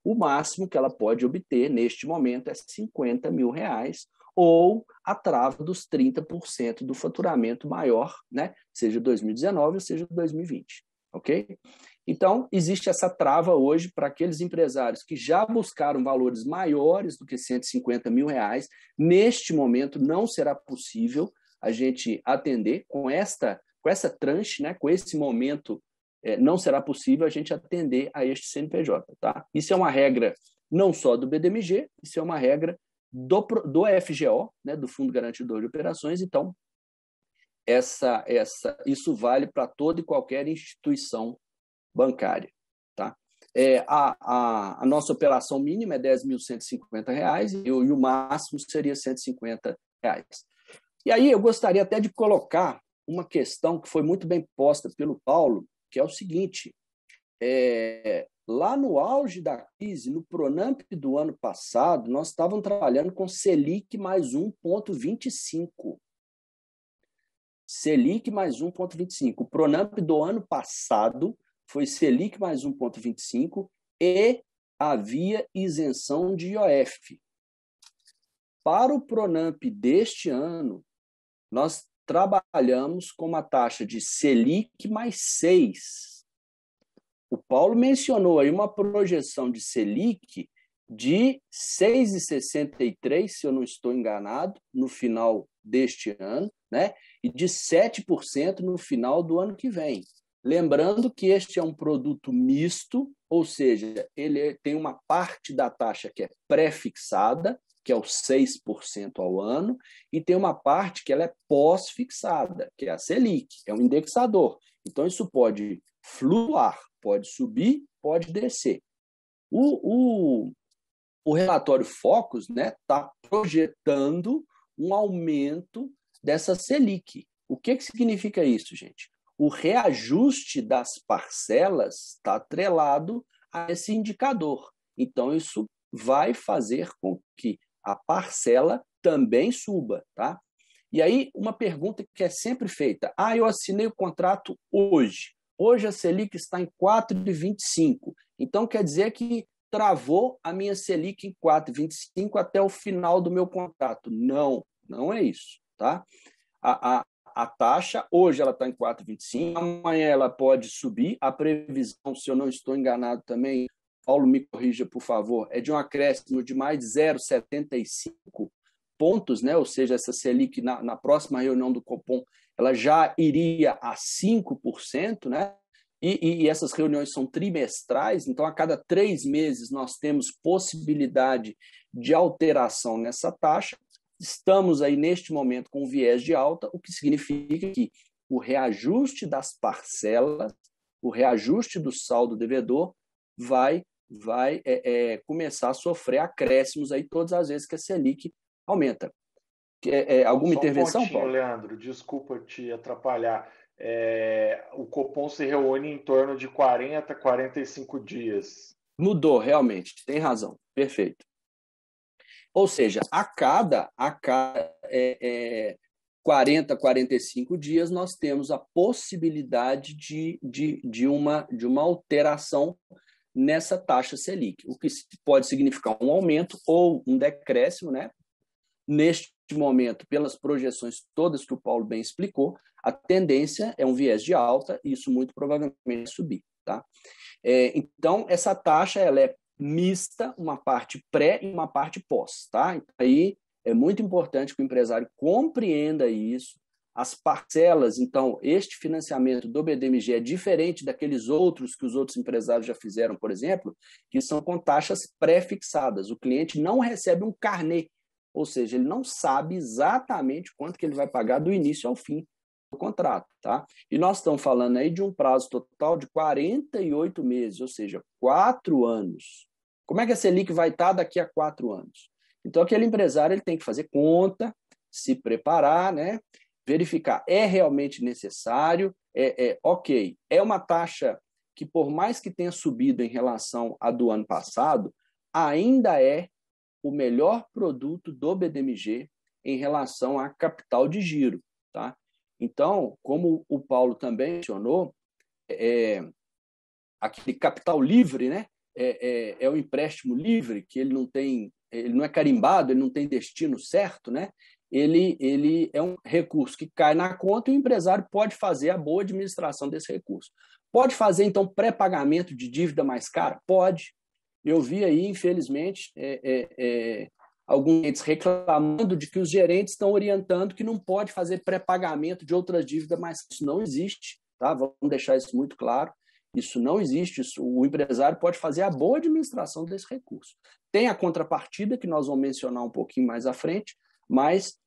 o máximo que ela pode obter neste momento é R$50 mil, ou a trava dos 30% do faturamento maior, né? Seja 2019 ou seja 2020. Ok? Então, existe essa trava hoje para aqueles empresários que já buscaram valores maiores do que R$150 mil. Neste momento, não será possível a gente atender com essa tranche, né? Com esse momento, não será possível a gente atender a este CNPJ. Tá? Isso é uma regra não só do BDMG, isso é uma regra do FGO, né, do Fundo Garantidor de Operações. Então, isso vale para toda e qualquer instituição bancária. Tá? A nossa operação mínima é R$10.150 e o máximo seria R$150. E aí eu gostaria até de colocar uma questão que foi muito bem posta pelo Paulo, que é o seguinte: lá no auge da crise, no PRONAMP do ano passado, nós estávamos trabalhando com Selic mais 1,25. Selic mais 1,25. O PRONAMP do ano passado foi Selic mais 1,25 e havia isenção de IOF. Para o PRONAMP deste ano, nós trabalhamos com uma taxa de Selic mais 6. O Paulo mencionou aí uma projeção de Selic de 6,63, se eu não estou enganado, no final deste ano, né? E de 7% no final do ano que vem. Lembrando que este é um produto misto, ou seja, ele tem uma parte da taxa que é pré-fixada, que é o 6% ao ano, e tem uma parte que ela é pós-fixada, que é a Selic, é um indexador. Então, isso pode flutuar, pode subir, pode descer. O relatório Focus está projetando um aumento dessa Selic. O que significa isso, gente? O reajuste das parcelas está atrelado a esse indicador. Então, isso vai fazer com que a parcela também suba. Tá? E aí, uma pergunta que é sempre feita: eu assinei o contrato hoje. Hoje a Selic está em 4,25. Então, quer dizer que travou a minha Selic em 4,25 até o final do meu contrato. Não, não é isso. Tá? A taxa, hoje ela está em 4,25, amanhã ela pode subir. A previsão, se eu não estou enganado também, Paulo, me corrija, por favor, é de um acréscimo de mais de 0,75 pontos, né? Ou seja, essa Selic, na próxima reunião do Copom, ela já iria a 5%, né? E essas reuniões são trimestrais, então a cada 3 meses nós temos possibilidade de alteração nessa taxa. Estamos aí, neste momento, com viés de alta, o que significa que o reajuste das parcelas, o reajuste do saldo devedor vai começar a sofrer acréscimos aí todas as vezes que a Selic aumenta. Alguma intervenção, Paulo? Leandro, desculpa te atrapalhar. O Copom se reúne em torno de 40 a 45 dias. Mudou, realmente, tem razão, perfeito. Ou seja, a cada 40, 45 dias, nós temos a possibilidade de uma alteração nessa taxa Selic, o que pode significar um aumento ou um decréscimo, né? Neste momento, pelas projeções todas que o Paulo bem explicou, a tendência é um viés de alta e isso muito provavelmente vai subir. Tá? Então, essa taxa ela é mista, uma parte pré e uma parte pós. Tá? Então, aí é muito importante que o empresário compreenda isso. As parcelas, então, este financiamento do BDMG é diferente daqueles outros que os outros empresários já fizeram, por exemplo, que são com taxas pré-fixadas. O cliente não recebe um carnê, ou seja, ele não sabe exatamente quanto que ele vai pagar do início ao fim do contrato. Tá? E nós estamos falando aí de um prazo total de 48 meses, ou seja, 4 anos. Como é que a Selic vai estar daqui a 4 anos? Então, aquele empresário ele tem que fazer conta, se preparar, né? Verificar, é realmente necessário, ok, é uma taxa que, por mais que tenha subido em relação à do ano passado, ainda é o melhor produto do BDMG em relação a capital de giro. Tá? Então, como o Paulo também mencionou, aquele capital livre, né? É um empréstimo livre, que ele não é carimbado, ele não tem destino certo, né? Ele é um recurso que cai na conta e o empresário pode fazer a boa administração desse recurso. Pode fazer, então, pré-pagamento de dívida mais cara? Pode. Eu vi aí, infelizmente, alguns clientes reclamando de que os gerentes estão orientando que não pode fazer pré-pagamento de outras dívidas, mas isso não existe. Tá? Vamos deixar isso muito claro. Isso não existe. O empresário pode fazer a boa administração desse recurso. Tem a contrapartida, que nós vamos mencionar um pouquinho mais à frente, mas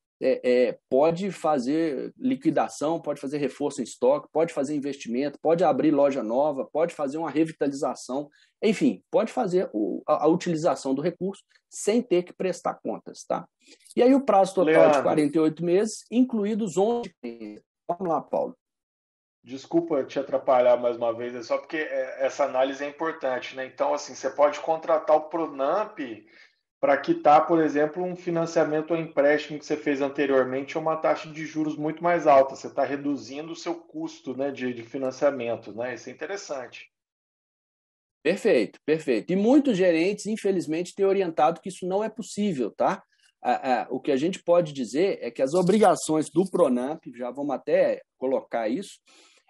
pode fazer liquidação, pode fazer reforço em estoque, pode fazer investimento, pode abrir loja nova, pode fazer uma revitalização, enfim, pode fazer a utilização do recurso sem ter que prestar contas. Tá? E aí o prazo total de 48 meses, incluídos 11 meses. Vamos lá, Paulo. Desculpa te atrapalhar mais uma vez, é só porque essa análise é importante, né? Então, assim, você pode contratar o Pronamp para quitar, por exemplo, um financiamento ou empréstimo que você fez anteriormente a uma taxa de juros muito mais alta. Você está reduzindo o seu custo, né, de financiamento, né? Isso é interessante. Perfeito, perfeito. E muitos gerentes, infelizmente, têm orientado que isso não é possível, tá? O que a gente pode dizer é que as obrigações do Pronamp, já vamos até colocar isso,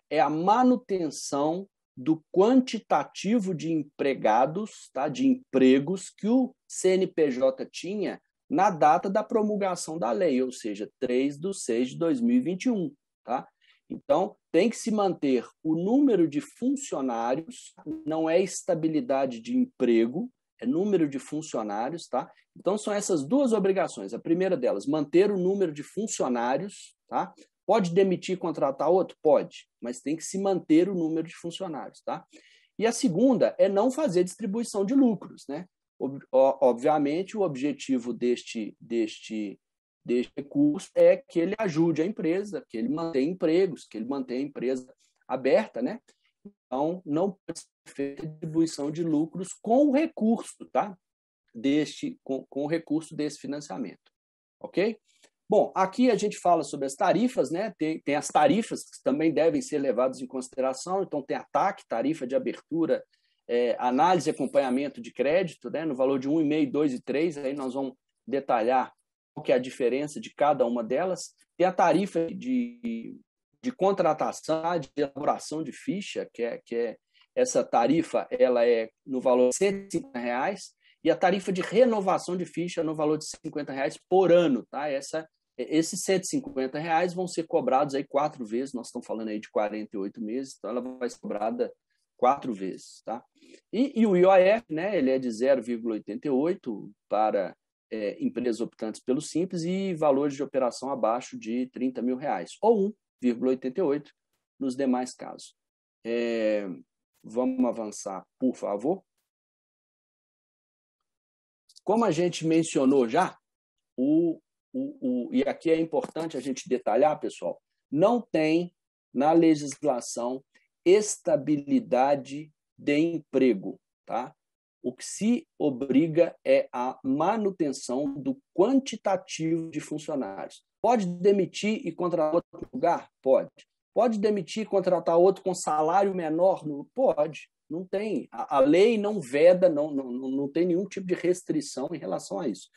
é a manutenção do quantitativo de empregados, tá, de empregos que o CNPJ tinha na data da promulgação da lei, ou seja, 3/6/2021. Tá? Então, tem que se manter o número de funcionários, não é estabilidade de emprego, é número de funcionários. Tá? Então, são essas duas obrigações. A primeira delas, manter o número de funcionários. Tá? Pode demitir e contratar outro? Pode, mas tem que se manter o número de funcionários. Tá? E a segunda é não fazer distribuição de lucros. Né? Obviamente, o objetivo deste recurso é que ele ajude a empresa, que ele mantenha empregos, que ele mantenha a empresa aberta. Né? Então, não pode ser feita distribuição de lucros com o recurso, tá? Com o recurso desse financiamento. Ok? Bom, aqui a gente fala sobre as tarifas, né? Tem as tarifas que também devem ser levadas em consideração. Então, tem a TAC, tarifa de abertura análise e acompanhamento de crédito, né, no valor de 1,5, 2 e 3, aí nós vamos detalhar qual que é a diferença de cada uma delas. Tem a tarifa de contratação, de elaboração de ficha, que é essa tarifa, ela é no valor de R$150, e a tarifa de renovação de ficha no valor de R$50 por ano, tá? Esses R$150 vão ser cobrados aí 4 vezes, nós estamos falando aí de 48 meses, então ela vai ser cobrada 4 vezes, tá? E o IOF, né, ele é de 0,88 para empresas optantes pelo Simples e valores de operação abaixo de R$30 mil, ou 1,88 nos demais casos. Vamos avançar, por favor. Como a gente mencionou já, e aqui é importante a gente detalhar, pessoal, não tem na legislação estabilidade de emprego, tá? O que se obriga é a manutenção do quantitativo de funcionários. Pode demitir e contratar outro lugar? Pode. Pode demitir e contratar outro com salário menor? Pode. Não tem. A lei não veda, não tem nenhum tipo de restrição em relação a isso.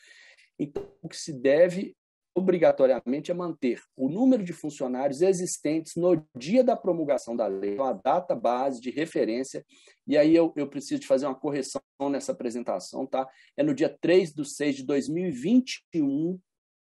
Então, o que se deve obrigatoriamente é manter o número de funcionários existentes no dia da promulgação da lei, a data base de referência, e aí eu preciso de fazer uma correção nessa apresentação, tá? É no dia 3/6/2021,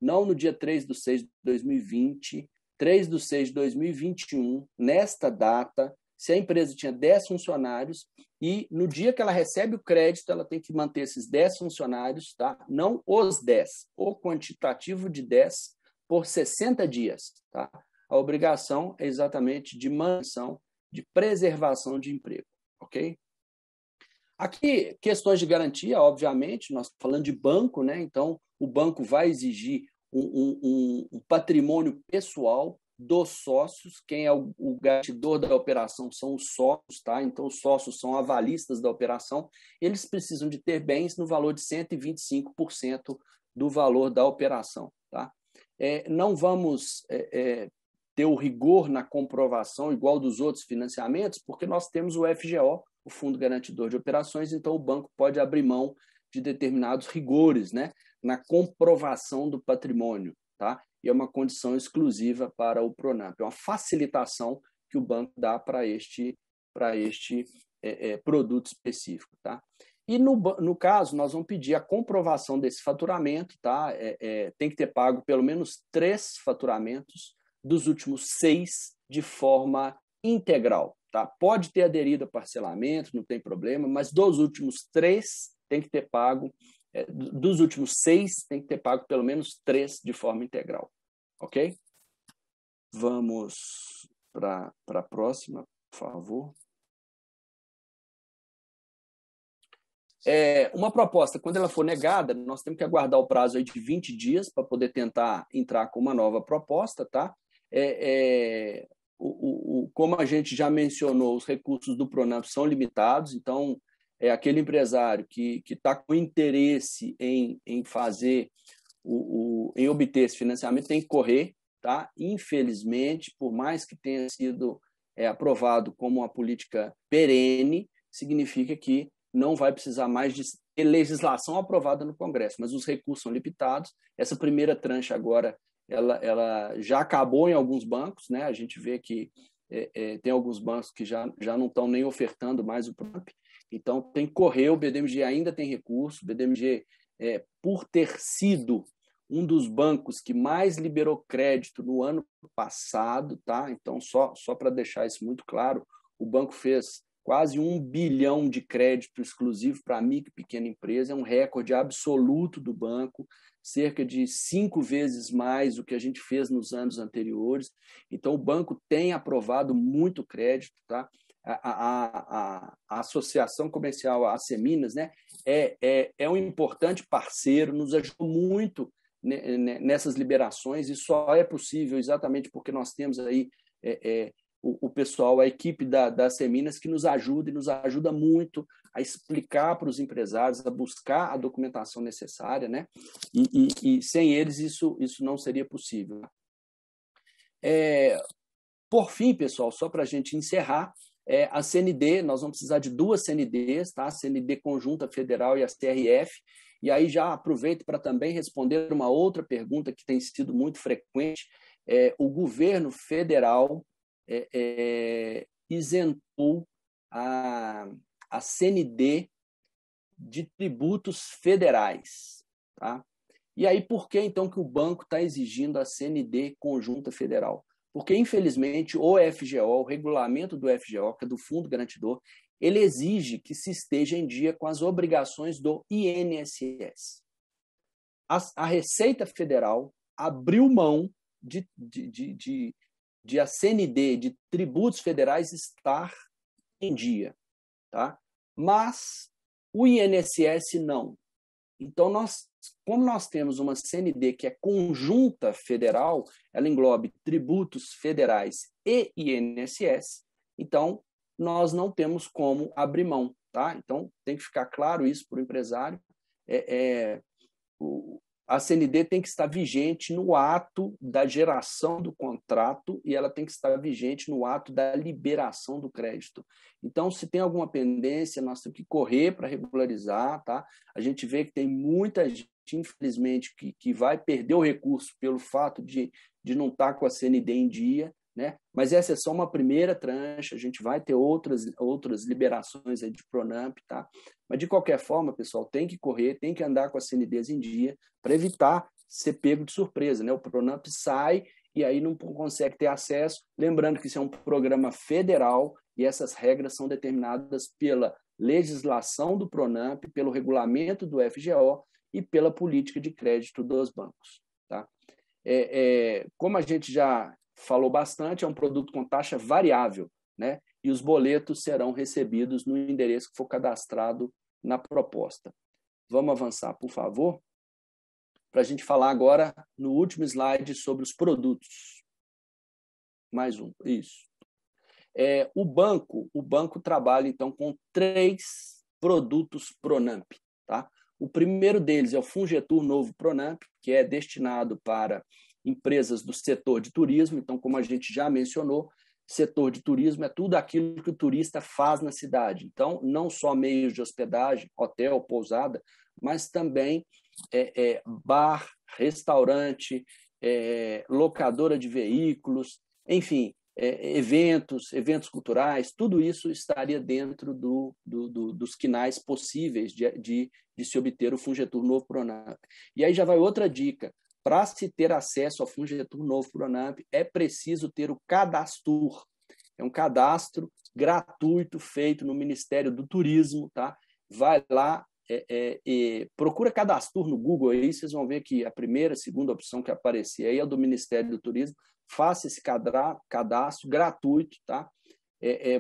não no dia 3/6/2020, 3/6/2021, nesta data, se a empresa tinha 10 funcionários e no dia que ela recebe o crédito, ela tem que manter esses 10 funcionários, tá? Não os 10, o quantitativo de 10 por 60 dias. Tá? A obrigação é exatamente de manutenção, de preservação de emprego. Ok? Aqui, questões de garantia, obviamente, nós estamos falando de banco, né? Então, o banco vai exigir um patrimônio pessoal dos sócios. Quem é o garantidor da operação são os sócios, tá? Então, os sócios são avalistas da operação. Eles precisam de ter bens no valor de 125% do valor da operação, tá? Não vamos ter o rigor na comprovação igual dos outros financiamentos, porque nós temos o FGO, o Fundo Garantidor de Operações, então o banco pode abrir mão de determinados rigores, né, na comprovação do patrimônio, tá? E é uma condição exclusiva para o PRONAMP, é uma facilitação que o banco dá para este produto específico, tá? E no caso, nós vamos pedir a comprovação desse faturamento, tá? Tem que ter pago pelo menos 3 faturamentos dos últimos 6 de forma integral, tá? Pode ter aderido a parcelamento, não tem problema, mas dos últimos 3 tem que ter pago, dos últimos 6 tem que ter pago pelo menos 3 de forma integral, ok? Vamos para a próxima, por favor. Uma proposta, quando ela for negada, nós temos que aguardar o prazo aí de 20 dias para poder tentar entrar com uma nova proposta, tá? Como a gente já mencionou, os recursos do PRONAMP são limitados, então aquele empresário que está com interesse em fazer, em obter esse financiamento tem que correr, tá? Infelizmente, por mais que tenha sido aprovado como uma política perene, significa que não vai precisar mais de legislação aprovada no Congresso, mas os recursos são limitados. Essa primeira tranche agora ela já acabou em alguns bancos, né? A gente vê que tem alguns bancos que já não estão nem ofertando mais o PRONAMP, então tem que correr, o BDMG ainda tem recurso, o BDMG, por ter sido um dos bancos que mais liberou crédito no ano passado, tá? Então, só para deixar isso muito claro, o banco fez quase 1 bilhão de crédito exclusivo para micro e pequena empresa, é um recorde absoluto do banco, cerca de 5 vezes mais do que a gente fez nos anos anteriores. Então, o banco tem aprovado muito crédito, tá? A Associação Comercial, a Seminas, né, é um importante parceiro, nos ajudou muito nessas liberações, e só é possível exatamente porque nós temos aí o pessoal, a equipe da Seminas, que nos ajuda e nos ajuda muito a explicar para os empresários, a buscar a documentação necessária, né? E sem eles isso não seria possível. Por fim, pessoal, só para a gente encerrar, A CND, nós vamos precisar de 2 CNDs, tá? A CND Conjunta Federal e a CRF. E aí já aproveito para também responder uma outra pergunta que tem sido muito frequente. O governo federal isentou a CND de tributos federais, tá? E aí, por que, então, que o banco está exigindo a CND Conjunta Federal? Porque, infelizmente, o FGO, o regulamento do FGO, que é do Fundo Garantidor, ele exige que se esteja em dia com as obrigações do INSS. A Receita Federal abriu mão de a CND, de tributos federais, estar em dia, tá? Mas o INSS não. Então, como nós temos uma CND que é conjunta federal, ela englobe tributos federais e INSS, então nós não temos como abrir mão, tá? Então, tem que ficar claro isso para o empresário. A CND tem que estar vigente no ato da geração do contrato e ela tem que estar vigente no ato da liberação do crédito. Então, se tem alguma pendência, nós temos que correr para regularizar, tá? A gente vê que tem muita gente, infelizmente, que vai perder o recurso pelo fato de não estar com a CND em dia, né? Mas essa é só uma primeira tranche, a gente vai ter outras liberações aí de Pronamp, tá? Mas, de qualquer forma, pessoal, tem que correr, tem que andar com as CNDs em dia para evitar ser pego de surpresa, né? O Pronamp sai e aí não consegue ter acesso. Lembrando que isso é um programa federal e essas regras são determinadas pela legislação do Pronamp, pelo regulamento do FGO e pela política de crédito dos bancos, tá? Como a gente já falou bastante, é um produto com taxa variável, né? E os boletos serão recebidos no endereço que for cadastrado na proposta. Vamos avançar, por favor, para a gente falar agora no último slide sobre os produtos. Mais um, isso. O banco trabalha, então, com 3 produtos Pronamp, tá? O primeiro deles é o Fungetur Novo Pronamp, que é destinado para empresas do setor de turismo. Então, como a gente já mencionou, setor de turismo é tudo aquilo que o turista faz na cidade. Então, não só meios de hospedagem, hotel, pousada, mas também bar, restaurante, locadora de veículos, enfim, eventos culturais, tudo isso estaria dentro dos quinais possíveis de se obter o Fungetur Novo Pronamp. E aí já vai outra dica. Para se ter acesso ao Fungetur Novo Pronamp, é preciso ter o Cadastur. É um cadastro gratuito feito no Ministério do Turismo, tá? Vai lá, procura Cadastur no Google, aí vocês vão ver que a primeira, segunda opção que aparecer aí é do Ministério do Turismo. Faça esse cadastro gratuito, tá?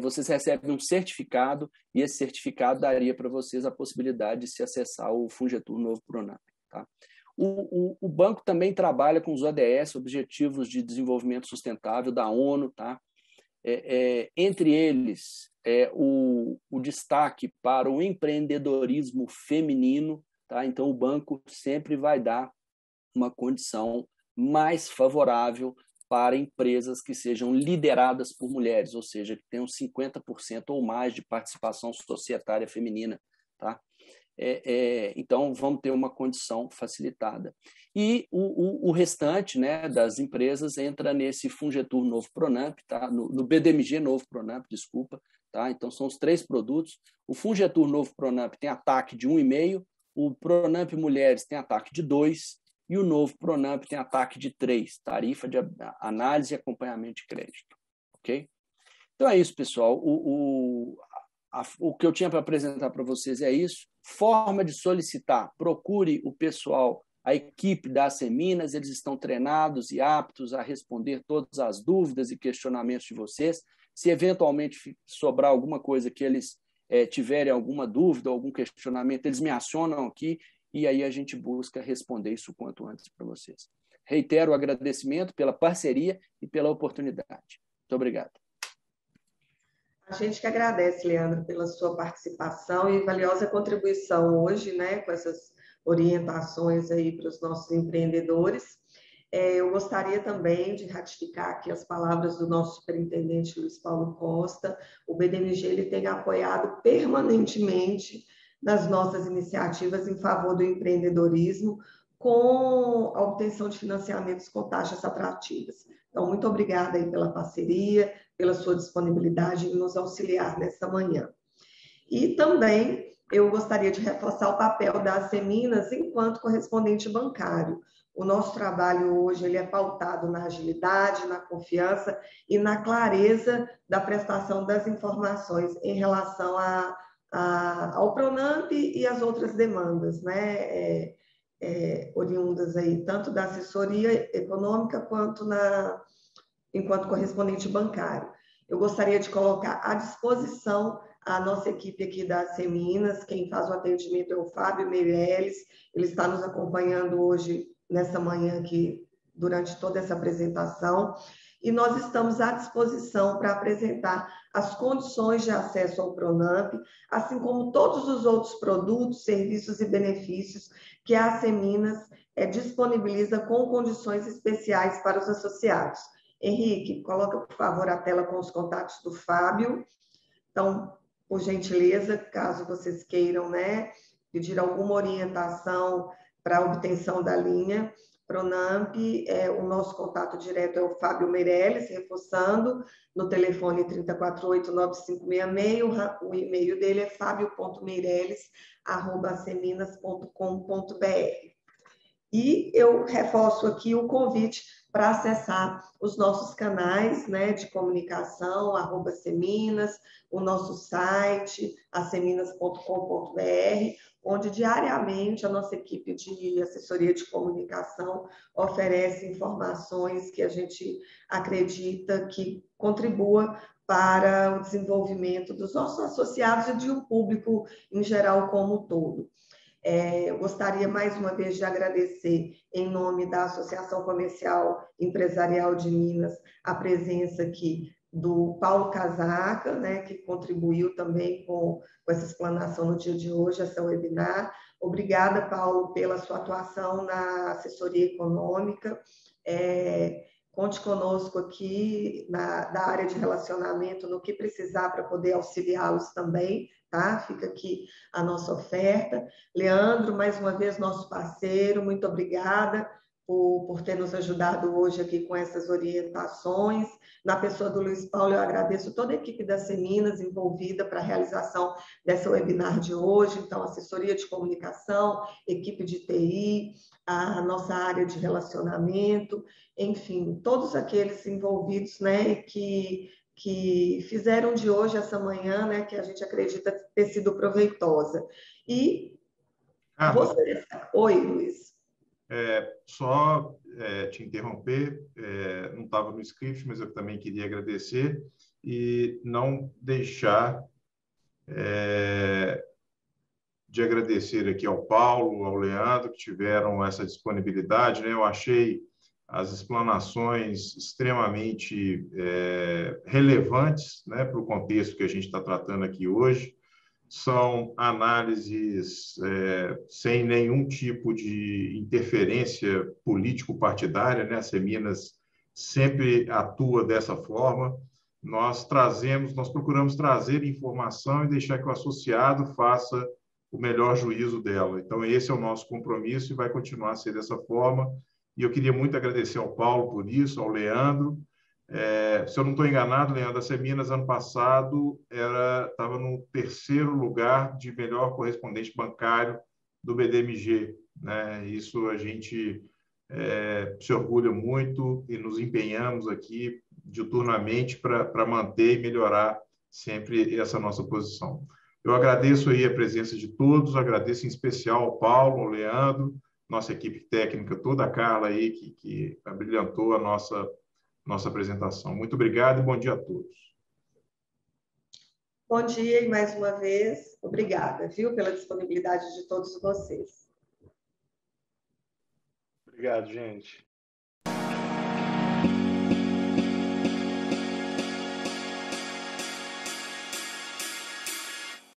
Vocês recebem um certificado e esse certificado daria para vocês a possibilidade de se acessar o Fungetur Novo Pronamp, tá? O banco também trabalha com os ODS, Objetivos de Desenvolvimento Sustentável da ONU, tá? Entre eles, o destaque para o empreendedorismo feminino, tá? Então, o banco sempre vai dar uma condição mais favorável para empresas que sejam lideradas por mulheres, ou seja, que tenham 50% ou mais de participação societária feminina, tá? Então, vamos ter uma condição facilitada. E o restante, né, das empresas entra nesse Fungetur Novo Pronamp, tá? No BDMG Novo Pronamp, desculpa. Tá? Então, são os 3 produtos. O Fungetur Novo Pronamp tem ataque de 1,5, o Pronamp Mulheres tem ataque de 2 e o Novo Pronamp tem ataque de 3, tarifa de análise e acompanhamento de crédito. Ok? Então, é isso, pessoal. O que eu tinha para apresentar para vocês é isso. Forma de solicitar. Procure o pessoal, a equipe da Seminas, eles estão treinados e aptos a responder todas as dúvidas e questionamentos de vocês. Se eventualmente sobrar alguma coisa que eles tiverem alguma dúvida, algum questionamento, eles me acionam aqui e aí a gente busca responder isso o quanto antes para vocês. Reitero o agradecimento pela parceria e pela oportunidade. Muito obrigado. A gente que agradece, Leandro, pela sua participação e valiosa contribuição hoje, né, com essas orientações aí para os nossos empreendedores. Eu gostaria também de ratificar aqui as palavras do nosso superintendente Luiz Paulo Costa. O BDMG ele tem apoiado permanentemente nas nossas iniciativas em favor do empreendedorismo, com a obtenção de financiamentos com taxas atrativas. Então, muito obrigada aí pela parceria, pela sua disponibilidade em nos auxiliar nesta manhã. E também eu gostaria de reforçar o papel das Seminas enquanto correspondente bancário. O nosso trabalho hoje ele é pautado na agilidade, na confiança e na clareza da prestação das informações em relação ao Pronamp e as outras demandas, né? Oriundas aí, tanto da assessoria econômica quanto enquanto correspondente bancário. Eu gostaria de colocar à disposição a nossa equipe aqui da Seminas. Quem faz o atendimento é o Fábio Meirelles, ele está nos acompanhando hoje, nessa manhã aqui, durante toda essa apresentação, e nós estamos à disposição para apresentar as condições de acesso ao Pronamp, assim como todos os outros produtos, serviços e benefícios que a Seminas disponibiliza com condições especiais para os associados. Henrique, coloca, por favor, a tela com os contatos do Fábio. Então, por gentileza, caso vocês queiram, né, pedir alguma orientação para a obtenção da linha Pronamp, o nosso contato direto é o Fábio Meirelles, reforçando, no telefone 3048-9566, o e-mail dele é fabio.meirelles@seminas.com.br. E eu reforço aqui o convite para acessar os nossos canais, né, de comunicação, @Seminas, o nosso site, aseminas.com.br, onde diariamente a nossa equipe de assessoria de comunicação oferece informações que a gente acredita que contribua para o desenvolvimento dos nossos associados e de um público em geral como um todo. Eu gostaria mais uma vez de agradecer, em nome da Associação Comercial Empresarial de Minas, a presença aqui do Paulo Casaca, né, que contribuiu também com essa explanação no dia de hoje, essa webinar. Obrigada, Paulo, pela sua atuação na assessoria econômica. Conte conosco aqui da área de relacionamento, no que precisar para poder auxiliá-los também, tá? Fica aqui a nossa oferta. Leandro, mais uma vez, nosso parceiro, muito obrigada por ter nos ajudado hoje aqui com essas orientações. Na pessoa do Luiz Paulo, eu agradeço toda a equipe da Seminas envolvida para a realização dessa webinar de hoje, então, assessoria de comunicação, equipe de TI, a nossa área de relacionamento, enfim, todos aqueles envolvidos, né, que fizeram de hoje essa manhã, né, que a gente acredita ter sido proveitosa. E você... Oi, Luiz. Só te interromper, não estava no script, mas eu também queria agradecer e não deixar de agradecer aqui ao Paulo, ao Leandro, que tiveram essa disponibilidade, né? Eu achei as explanações extremamente relevantes, né, para o contexto que a gente está tratando aqui hoje. São análises sem nenhum tipo de interferência político-partidária, né? A Seminas sempre atua dessa forma. Nós procuramos trazer informação e deixar que o associado faça o melhor juízo dela. Então, esse é o nosso compromisso e vai continuar a ser dessa forma. E eu queria muito agradecer ao Paulo por isso, ao Leandro. Se eu não estou enganado, Leandro, a Seminas, ano passado, estava no 3º lugar de melhor correspondente bancário do BDMG, né? Isso a gente se orgulha muito e nos empenhamos aqui diuturnamente para manter e melhorar sempre essa nossa posição. Eu agradeço aí a presença de todos, agradeço em especial ao Paulo, ao Leandro, nossa equipe técnica, toda a Carla aí que abrilhantou a nossa apresentação. Muito obrigado e bom dia a todos. Bom dia e mais uma vez, obrigada, viu, pela disponibilidade de todos vocês. Obrigado, gente.